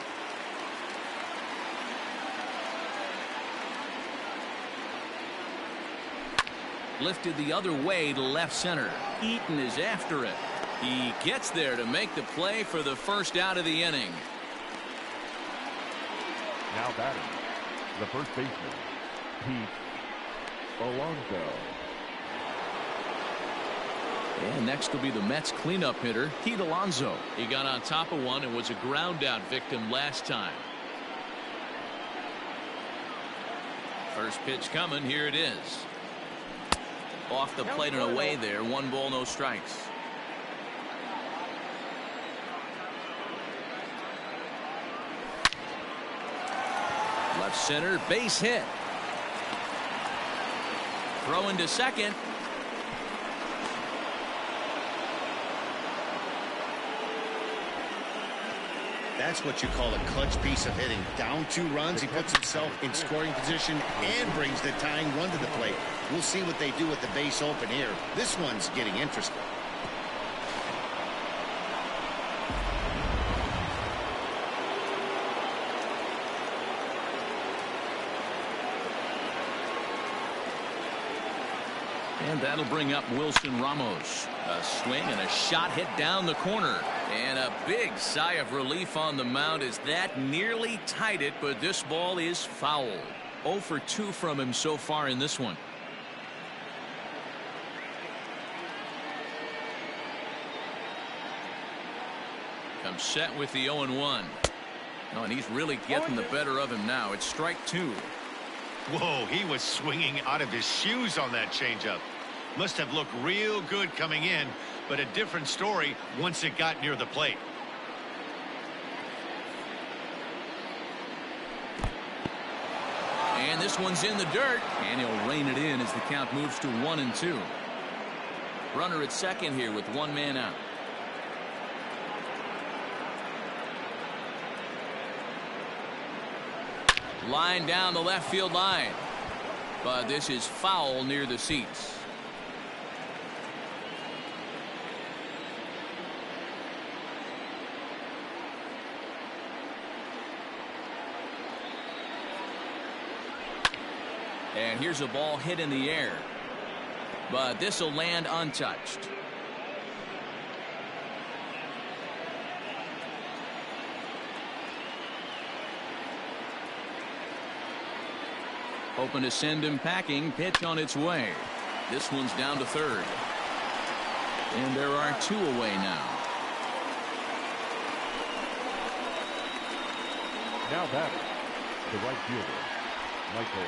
Lifted the other way to left center. Eaton is after it. He gets there to make the play for the first out of the inning. Now batting, the first baseman, Pete Alonso. And next will be the Mets cleanup hitter, Pete Alonso. He got on top of one and was a ground out victim last time. First pitch coming. Here it is. Off the plate and away there. 1 ball, no strikes. Left center, base hit. Throw into second. That's what you call a clutch piece of hitting. Down 2 runs, he puts himself in scoring position and brings the tying run to the plate. We'll see what they do with the base open here. This one's getting interesting. And that'll bring up Wilson Ramos. A swing and a shot hit down the corner. And a big sigh of relief on the mound as that nearly tied it, but this ball is foul. 0 for 2 from him so far in this one. Comes set with the 0-1. Oh, and he's really getting the better of him now. It's strike 2. Whoa, he was swinging out of his shoes on that changeup. Must have looked real good coming in, but a different story once it got near the plate. And this one's in the dirt, and he'll rein it in as the count moves to 1-2. Runner at second here with 1 man out. Line down the left field line, but this is foul near the seats. And here's a ball hit in the air, but this will land untouched. Hoping to send him packing. Pitch on its way. This one's down to third. And there are 2 away now. Now batting, the right fielder, Michael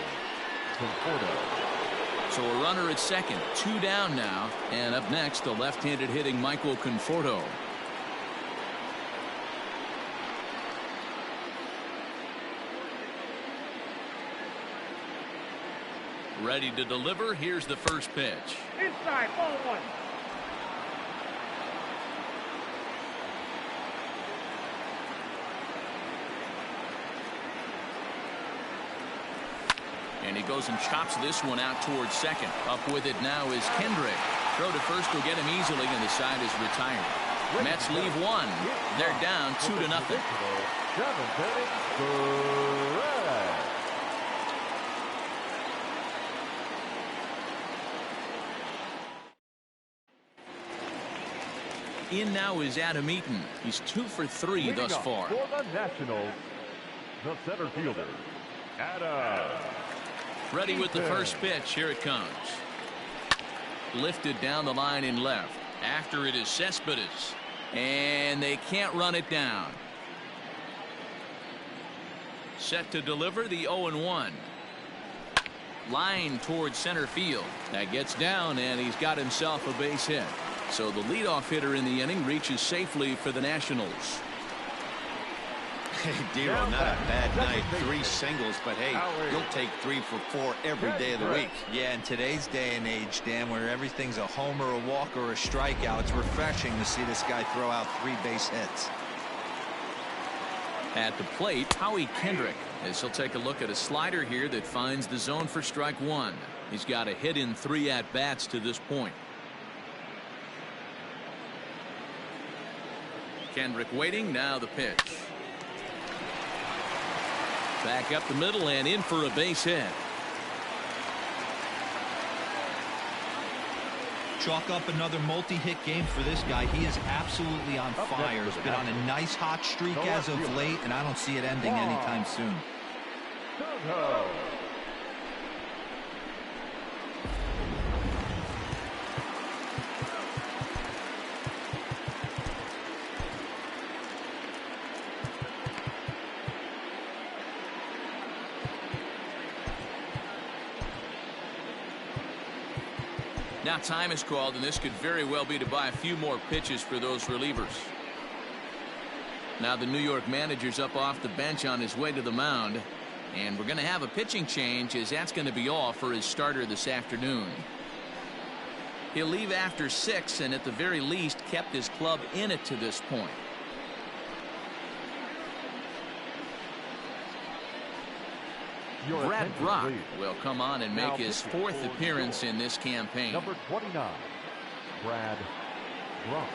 Conforto. So a runner at second. 2 down now. And up next, the left-handed hitting Michael Conforto. Ready to deliver. Here's the first pitch. Inside, ball 1. And he goes and chops this one out towards second. Up with it now is Kendrick. Throw to first will get him easily, and the side is retired. Mets leave 1. They're down 2-0. In now is Adam Eaton. He's 2 for 3 thus far. For the Nationals, the center fielder, Adam. Ready with the first pitch. Here it comes. Lifted down the line in left. After it is Cespedes. And they can't run it down. Set to deliver the 0-1. Line towards center field. That gets down, and he's got himself a base hit. So the leadoff hitter in the inning reaches safely for the Nationals. Hey, Dero, not a bad night. 3 singles, but hey, you'll take 3 for 4 every day of the week. Yeah, in today's day and age, Dan, where everything's a homer, a walk, or a strikeout, it's refreshing to see this guy throw out 3 base hits. At the plate, Howie Kendrick, as he'll take a look at a slider here that finds the zone for strike 1. He's got a hit in 3 at-bats to this point. Kendrick waiting. Now the pitch. Back up the middle and in for a base hit. Chalk up another multi-hit game for this guy. He is absolutely on fire. He's been on a nice hot streak as of late, and I don't see it ending anytime soon. Now time is called, and this could very well be to buy a few more pitches for those relievers. Now the New York manager's up off the bench on his way to the mound, and we're going to have a pitching change, as that's going to be all for his starter this afternoon. He'll leave after 6, and at the very least kept his club in it to this point. Brad attention, Brock please. will come on and Now make his pitching fourth for appearance in this campaign. Number 29, Brad Brock.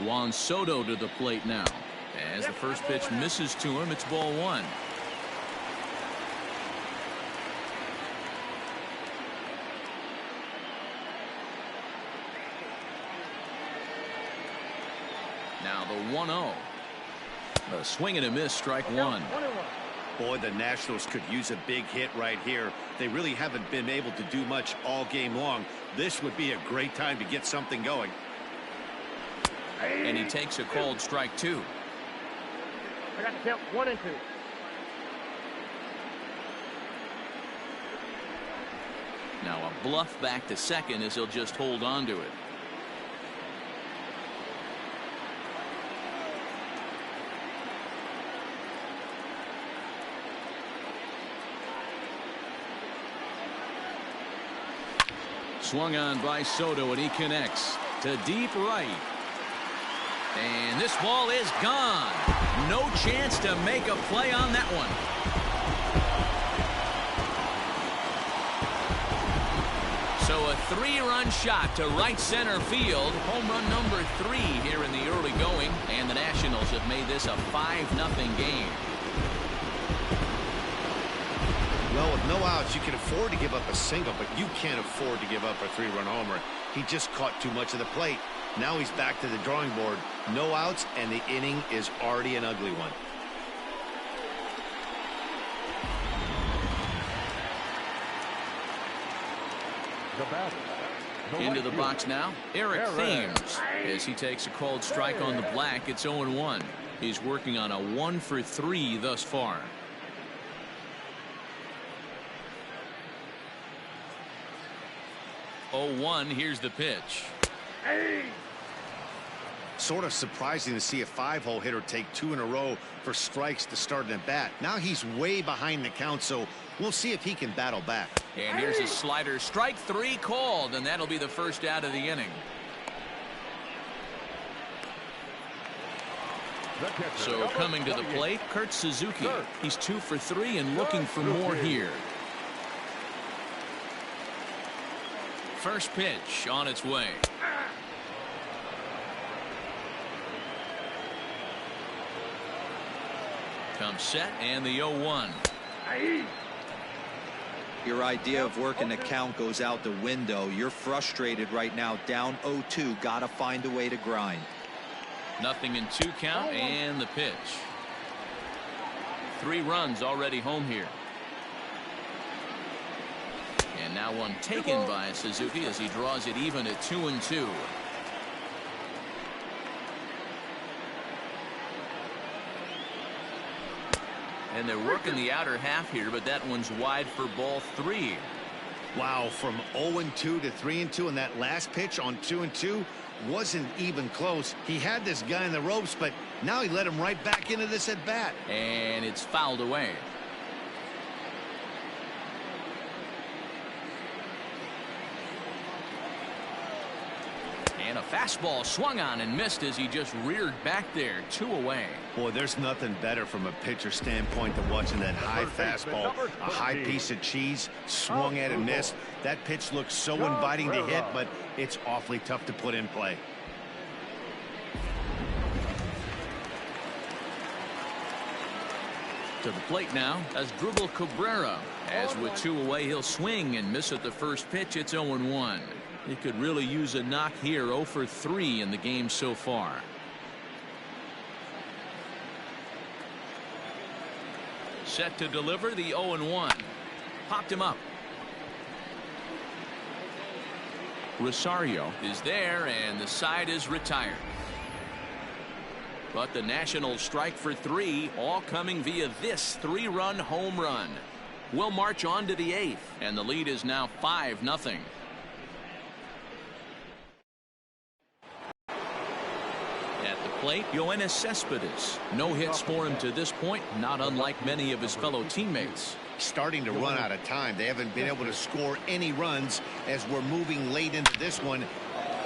Juan Soto to the plate now. As the first pitch misses to him, it's ball one. Now the 1-0. A swing and a miss, strike one. Boy, the Nationals could use a big hit right here. They really haven't been able to do much all game long. This would be a great time to get something going. And he takes a called strike two. I got to count 1 and 2. Now a bluff back to second as he'll just hold on to it. Swung on by Soto, and he connects to deep right. And this ball is gone. No chance to make a play on that one. So a 3-run shot to right center field. Home run number 3 here in the early going. And the Nationals have made this a 5-0 game. Well, with no outs, you can afford to give up a single, but you can't afford to give up a 3-run homer. He just caught too much of the plate. Now he's back to the drawing board. No outs, and the inning is already an ugly one. The batter, Into the right box fielder, now, Eric Eric. Thames. As he takes a called strike on the black, it's 0-1. He's working on a 1 for 3 thus far. Oh, 1, here's the pitch. Sort of surprising to see a 5-hole hitter take 2 in a row for strikes to start an at-bat. Now he's way behind the count, so we'll see if he can battle back. And here's a slider. Strike 3 called, and that'll be the first out of the inning. the catcher, So number coming to the 28, plate, Kurt Suzuki. Kurt. He's 2 for 3 and looking for more here. First pitch on its way. Comes set, and the 0-1. Your idea of working the count goes out the window. You're frustrated right now, down 0-2. Got to find a way to grind. Nothing in 2 count, and the pitch. 3 runs already home here. And now one taken by Suzuki as he draws it even at 2-2. And they're working the outer half here, but that one's wide for ball 3. Wow, from 0-2 to 3-2, and that last pitch on 2-2 wasn't even close. He had this guy in the ropes, but now he let him right back into this at bat. And it's fouled away. And a fastball swung on and missed as he just reared back there. 2 away. Boy, there's nothing better from a pitcher standpoint than watching that high fastball. A high piece of cheese swung at and missed. That pitch looks so inviting to hit, but it's awfully tough to put in play. To the plate now as Dribble Cabrera. As with 2 away, he'll swing and miss at the first pitch. It's 0-1. He could really use a knock here. 0 for 3 in the game so far. Set to deliver the 0-1. Popped him up. Rosario is there, and the side is retired. But the Nationals strike for 3, all coming via this 3-run home run. We'll march on to the 8th, and the lead is now 5-0. At the plate, Yoenis Cespedes. No hits for him to this point, not unlike many of his fellow teammates. starting to run out of time. They haven't been able to score any runs as we're moving late into this one.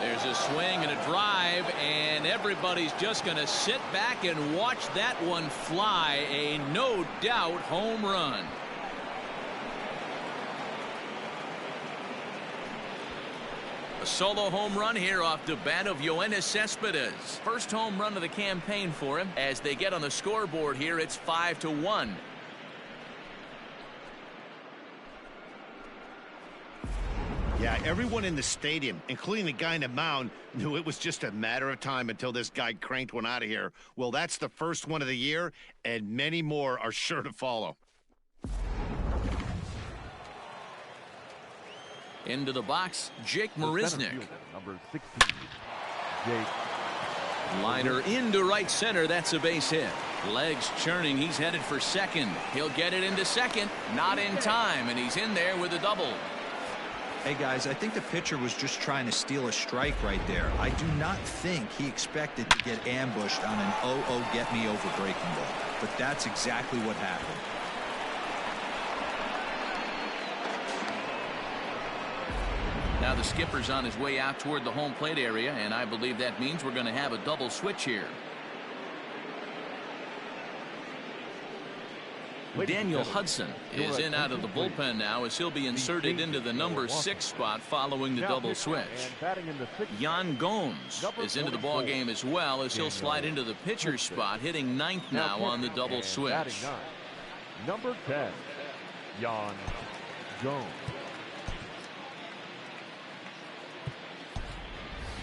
There's a swing and a drive, and everybody's just going to sit back and watch that one fly. A no doubt home run. A solo home run here off the bat of Yoenis Cespedes. First home run of the campaign for him. As they get on the scoreboard here, it's 5-1. Yeah, everyone in the stadium, including the guy in the mound, knew it was just a matter of time until this guy cranked one out of here. Well, that's the first one of the year, and many more are sure to follow. Into the box, Jake Marisnick. Number 16, Jake. Liner into right center. That's a base hit. Legs churning. He's headed for second. He'll get it into second. Not in time, and he's in there with a double. Hey, guys, I think the pitcher was just trying to steal a strike right there. I do not think he expected to get ambushed on an 0-0 get-me-over breaking ball. But that's exactly what happened. Now the skipper's on his way out toward the home plate area, and I believe that means we're going to have a double switch here. Daniel Hudson is in out of the bullpen now as he'll be inserted into the number 6 spot following the double switch. Yan Gomes is into the ball game as well as he'll slide into the pitcher spot, hitting 9th now on the double switch. Number 10, Yan Gomes.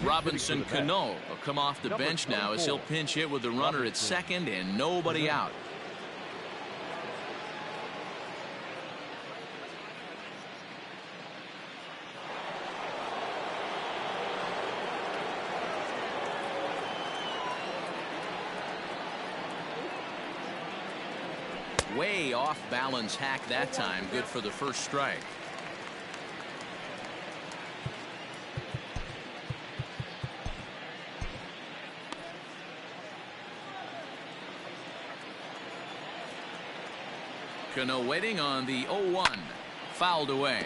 Robinson Cano will come off the bench now as he'll pinch hit with the runner at second and nobody out. Way off balance hack that time. Good for the first strike. Cano waiting on the 0-1. Fouled away.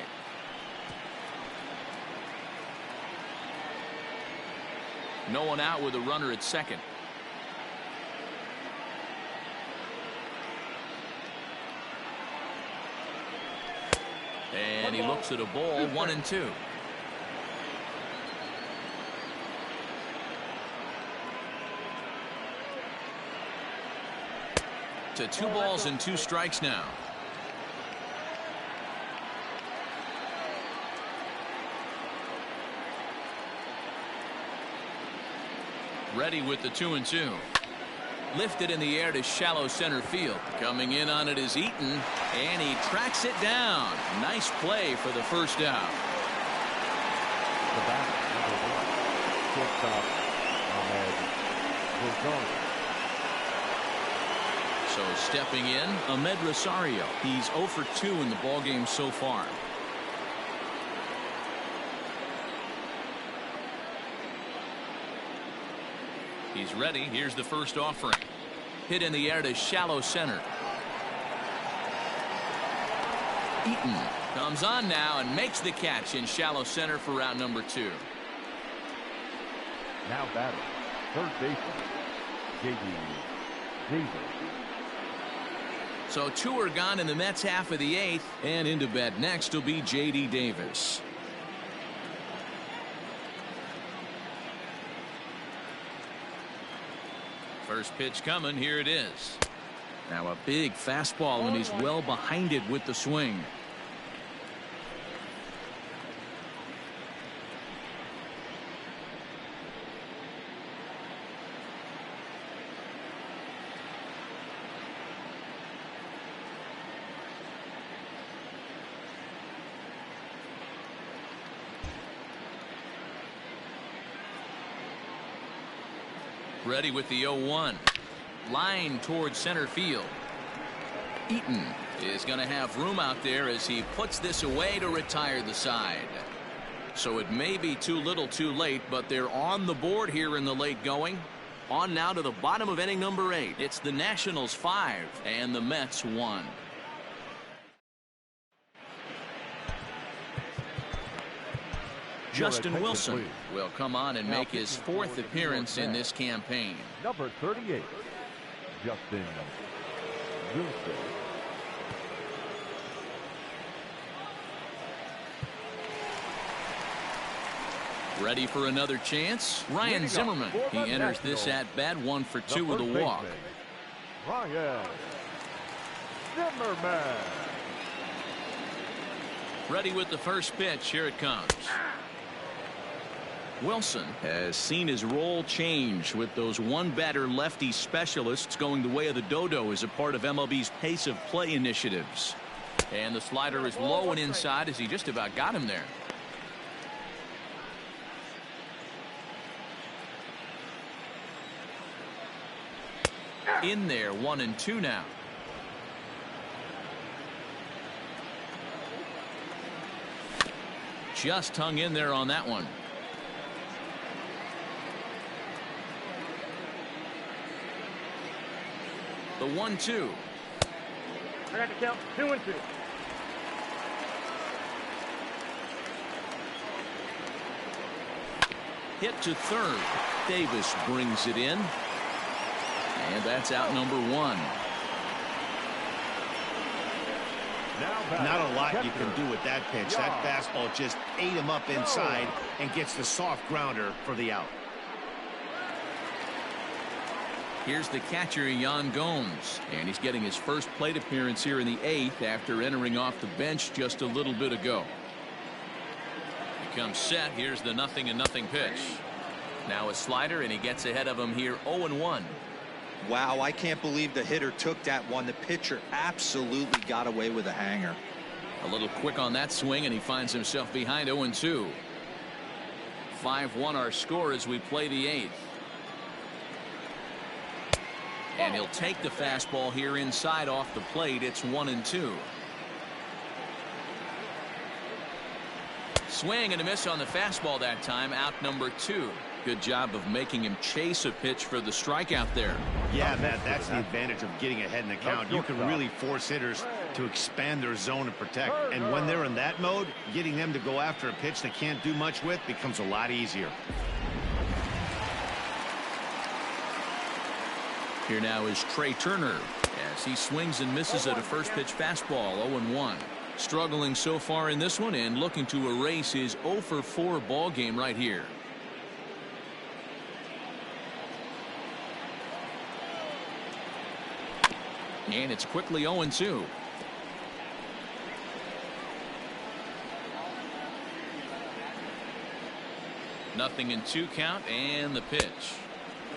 No one out with a runner at second. And he looks at a ball, 1-2. To 2 balls and 2 strikes now. Ready with the 2-2. Lifted in the air to shallow center field. Coming in on it is Eaton, and he tracks it down. Nice play for the first out. The batter, shortstop, Ahmed. So stepping in, Ahmed Rosario. He's 0 for 2 in the ballgame so far. He's ready. Here's the first offering. Hit in the air to shallow center. Eaton comes on now and makes the catch in shallow center for round number 2. Now batting, third baseman, J.D. Davis. So 2 are gone in the Mets half of the 8th, and into bat next will be J.D. Davis. First pitch coming. Here it is. Now a big fastball, and he's well behind it with the swing. Ready with the 0-1. Line towards center field. Eaton is going to have room out there as he puts this away to retire the side. So it may be too little too late, but they're on the board here in the late going. On now to the bottom of inning number 8. It's the Nationals 5 and the Mets 1. Justin Wilson will come on and make his 4th appearance in this campaign. Number 38, Justin Wilson. Ready for another chance? Ryan Zimmerman. He enters this at-bat 1 for 2 with a walk. Ryan Zimmerman. Ready with the first pitch. Here it comes. Wilson has seen his role change with those one-batter lefty specialists going the way of the dodo as a part of MLB's pace of play initiatives. And the slider is low and inside as he just about got him there. In there, 1-2 now. Just hung in there on that one. The 1-2. I got to count 2-2. Hit to third. Davis brings it in. And that's out number 1. Not a lot you can do with that pitch. That fastball just ate him up inside and gets the soft grounder for the out. Here's the catcher, Yan Gomes, and he's getting his first plate appearance here in the 8th after entering off the bench just a little bit ago. He comes set. Here's the 0-0 pitch. Now a slider, and he gets ahead of him here 0-1. Wow, I can't believe the hitter took that one. The pitcher absolutely got away with a hanger. A little quick on that swing, and he finds himself behind 0-2. 5-1 our score as we play the 8th. And he'll take the fastball here inside off the plate. It's 1-2. Swing and a miss on the fastball that time. Out number 2. Good job of making him chase a pitch for the strikeout there. Yeah, Matt, that's the advantage of getting ahead in the count. You can really force hitters to expand their zone and protect. And when they're in that mode, getting them to go after a pitch they can't do much with becomes a lot easier. Here now is Trey Turner as he swings and misses at a first pitch fastball. 0-1. Struggling so far in this one and looking to erase his 0-for-4 ball game right here. And it's quickly 0-2. Nothing in 2 count, and the pitch.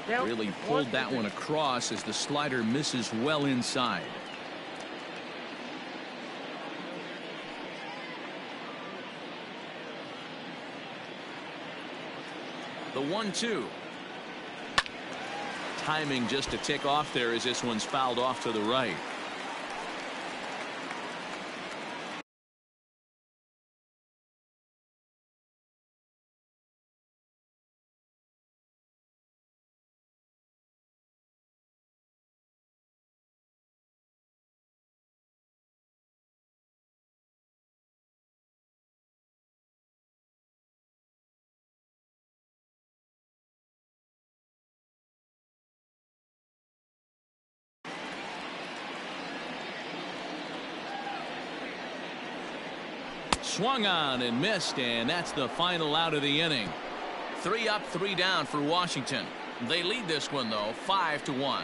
Really pulled that one across as the slider misses well inside. The 1-2. Timing just to tick off there as this one's fouled off to the right. Swung on and missed, and that's the final out of the inning. 3 up, 3 down for Washington. They lead this one, though, 5-1.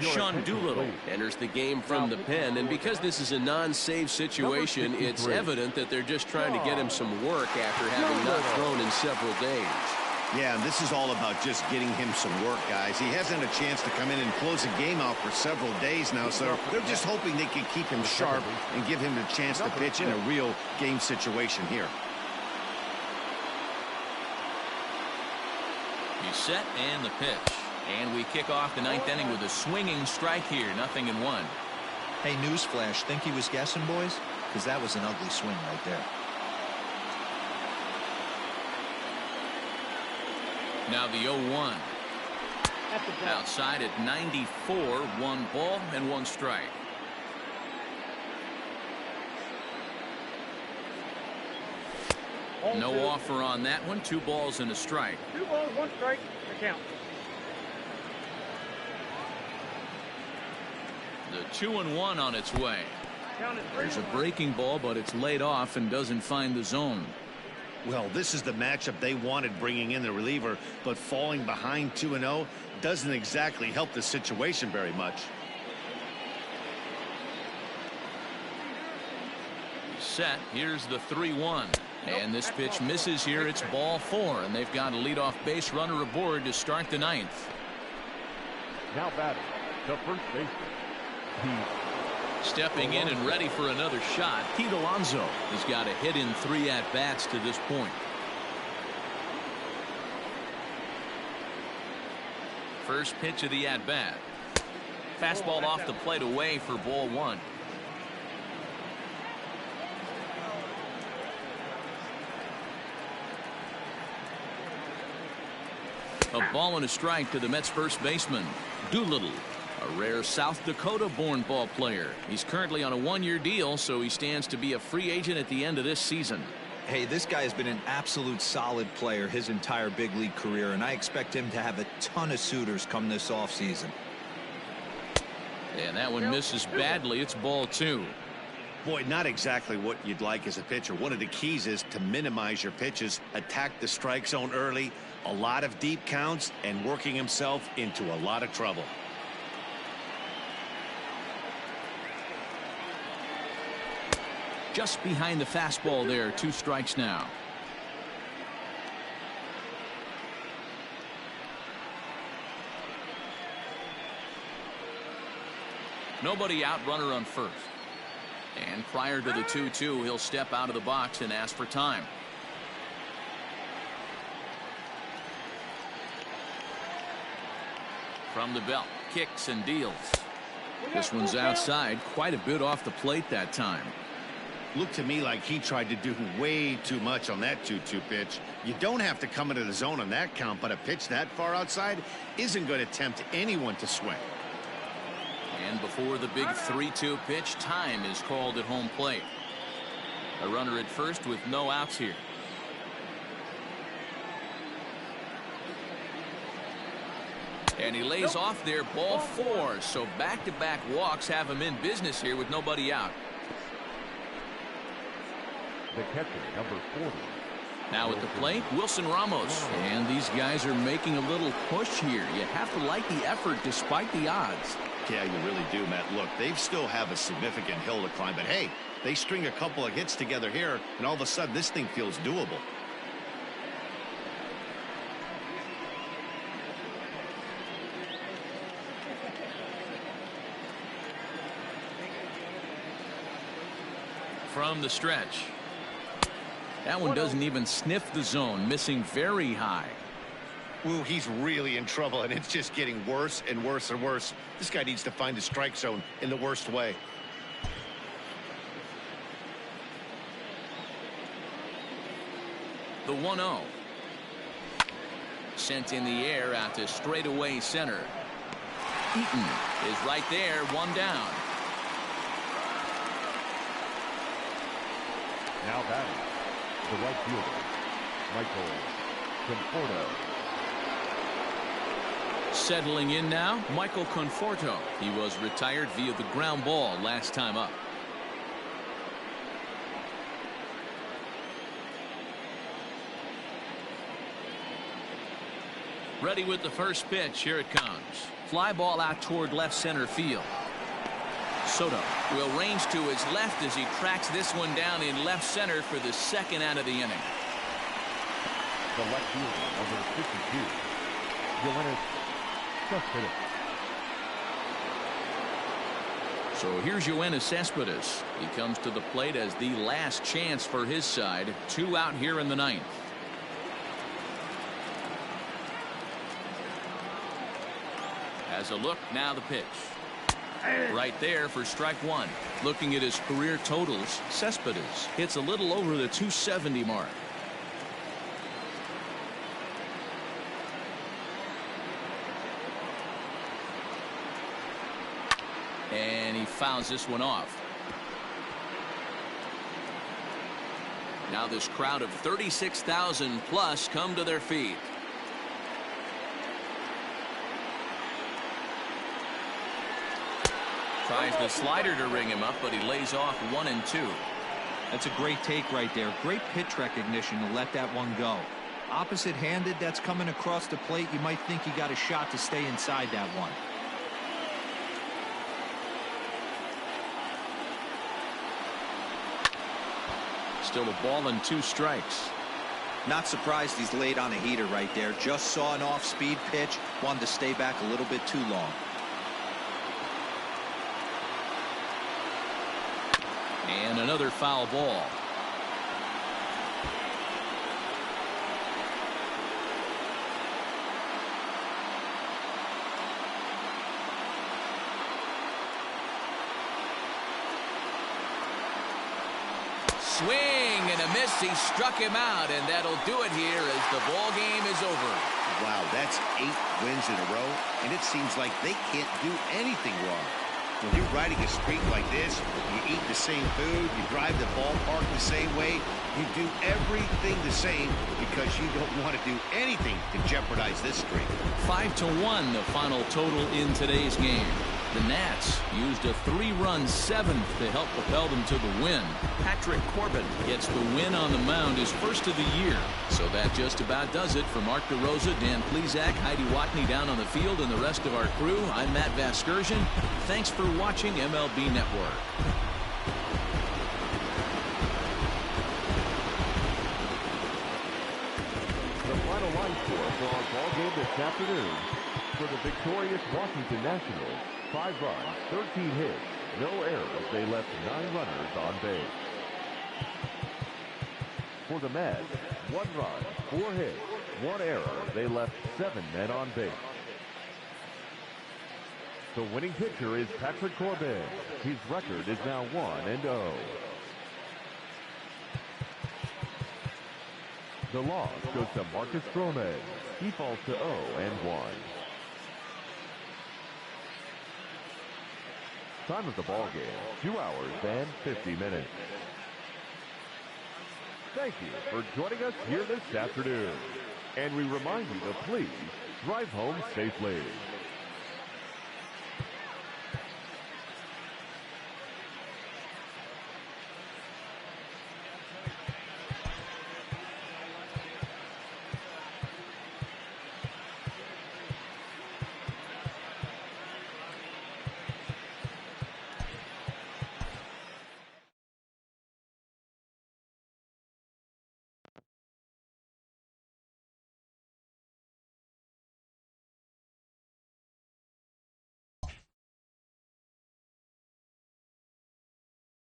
Sean Doolittle enters the game from the pen, and because this is a non-save situation, it's evident that they're just trying to get him some work after having not thrown in several days. Yeah, and this is all about just getting him some work, guys. He hasn't had a chance to come in and close the game out for several days now, so they're just hoping they can keep him sharp and give him the chance to pitch in a real game situation here. He's set, and the pitch. And we kick off the 9th inning with a swinging strike here. 0-1. Hey, newsflash, think he was guessing, boys? Because that was an ugly swing right there. Now the 0-1. Outside at 94, 1 ball and 1 strike. No offer on that one. 2 balls and a strike. 2 balls, 1 strike. The count. The 2-1 on its way. Count is 3-1. There's a breaking ball, but it's laid off and doesn't find the zone. Well, this is the matchup they wanted, bringing in the reliever, but falling behind 2-0 doesn't exactly help the situation very much. Set. Here's the 3-1. And this pitch misses here. It's ball 4, and they've got a leadoff base runner aboard to start the 9th. Now batting, the first baseman, Pete. Stepping in and ready for another shot, Pete Alonso has got a hit in 3 at-bats to this point. First pitch of the at-bat. Fastball off the plate away for ball 1. A ball and a strike to the Mets first baseman, Doolittle, a rare South Dakota-born ball player. He's currently on a 1-year deal, so he stands to be a free agent at the end of this season. Hey, this guy has been an absolute solid player his entire big league career, and I expect him to have a ton of suitors come this offseason. And that one misses badly. It's ball 2. Boy, not exactly what you'd like as a pitcher. One of the keys is to minimize your pitches, attack the strike zone early, a lot of deep counts, and working himself into a lot of trouble. Just behind the fastball there. 2 strikes now. Nobody out, runner on first. And prior to the 2-2, he'll step out of the box and ask for time. From the belt, kicks and deals. This one's outside, quite a bit off the plate that time. Looked to me like he tried to do way too much on that 2-2 pitch. You don't have to come into the zone on that count, but a pitch that far outside isn't going to tempt anyone to swing. And before the big 3-2 pitch, time is called at home plate. A runner at first with no outs here. And he lays off there, ball 4. So back-to-back walks have him in business here with nobody out. The catcher, number 40. Now at the plate, Wilson Ramos. And these guys are making a little push here. You have to like the effort despite the odds. Yeah, you really do, Matt. Look, they still have a significant hill to climb, but hey, they string a couple of hits together here, and all of a sudden this thing feels doable. From the stretch. That one doesn't even sniff the zone, missing very high. Ooh, he's really in trouble, and it's just getting worse and worse and worse. This guy needs to find the strike zone in the worst way. The 1-0. Sent in the air out to straightaway center. Eaton is right there, 1 down. Now batting, the right fielder, Michael Conforto. Settling in now, Michael Conforto. He was retired via the ground ball last time up. Ready with the first pitch. Here it comes. Fly ball out toward left center field. Soto will range to his left as he tracks this one down in left center for the second out of the inning. The left fielder, number 52, Yoenis Cespedes. So here's Yoenis Cespedes. He comes to the plate as the last chance for his side. 2 out here in the 9th. As a look, now the pitch. Right there for strike 1. Looking at his career totals, Cespedes hits a little over the 270 mark. And he fouls this one off. Now this crowd of 36,000 plus come to their feet. Tries the slider to ring him up, but he lays off 1-2. That's a great take right there. Great pitch recognition to let that one go. Opposite-handed, that's coming across the plate. You might think you got a shot to stay inside that one. Still a ball and 2 strikes. Not surprised he's laid on a heater right there. Just saw an off-speed pitch. Wanted to stay back a little bit too long. And another foul ball. Swing and a miss. He struck him out, and that'll do it here as the ball game is over. Wow, that's 8 wins in a row, and it seems like they can't do anything wrong. When you're riding a streak like this, you eat the same food, you drive the ballpark the same way, you do everything the same because you don't want to do anything to jeopardize this streak. 5-1 the final total in today's game. The Nats used a 3-run 7th to help propel them to the win. Patrick Corbin gets the win on the mound, his first of the year. So that just about does it. For Mark DeRosa, Dan Plesac, Heidi Watney down on the field, and the rest of our crew, I'm Matt Vasgersian. Thanks for watching MLB Network. The final line score for our ball game this afternoon. For the victorious Washington Nationals, 5 runs, 13 hits, no errors. They left 9 runners on base. For the Mets, 1 run, 4 hits, 1 error. They left 7 men on base. The winning pitcher is Patrick Corbin. His record is now 1-0. The loss goes to Marcus Stroman. He falls to 0-1. Time of the ball game, 2 hours and 50 minutes. Thank you for joining us here this afternoon. And we remind you to please drive home safely.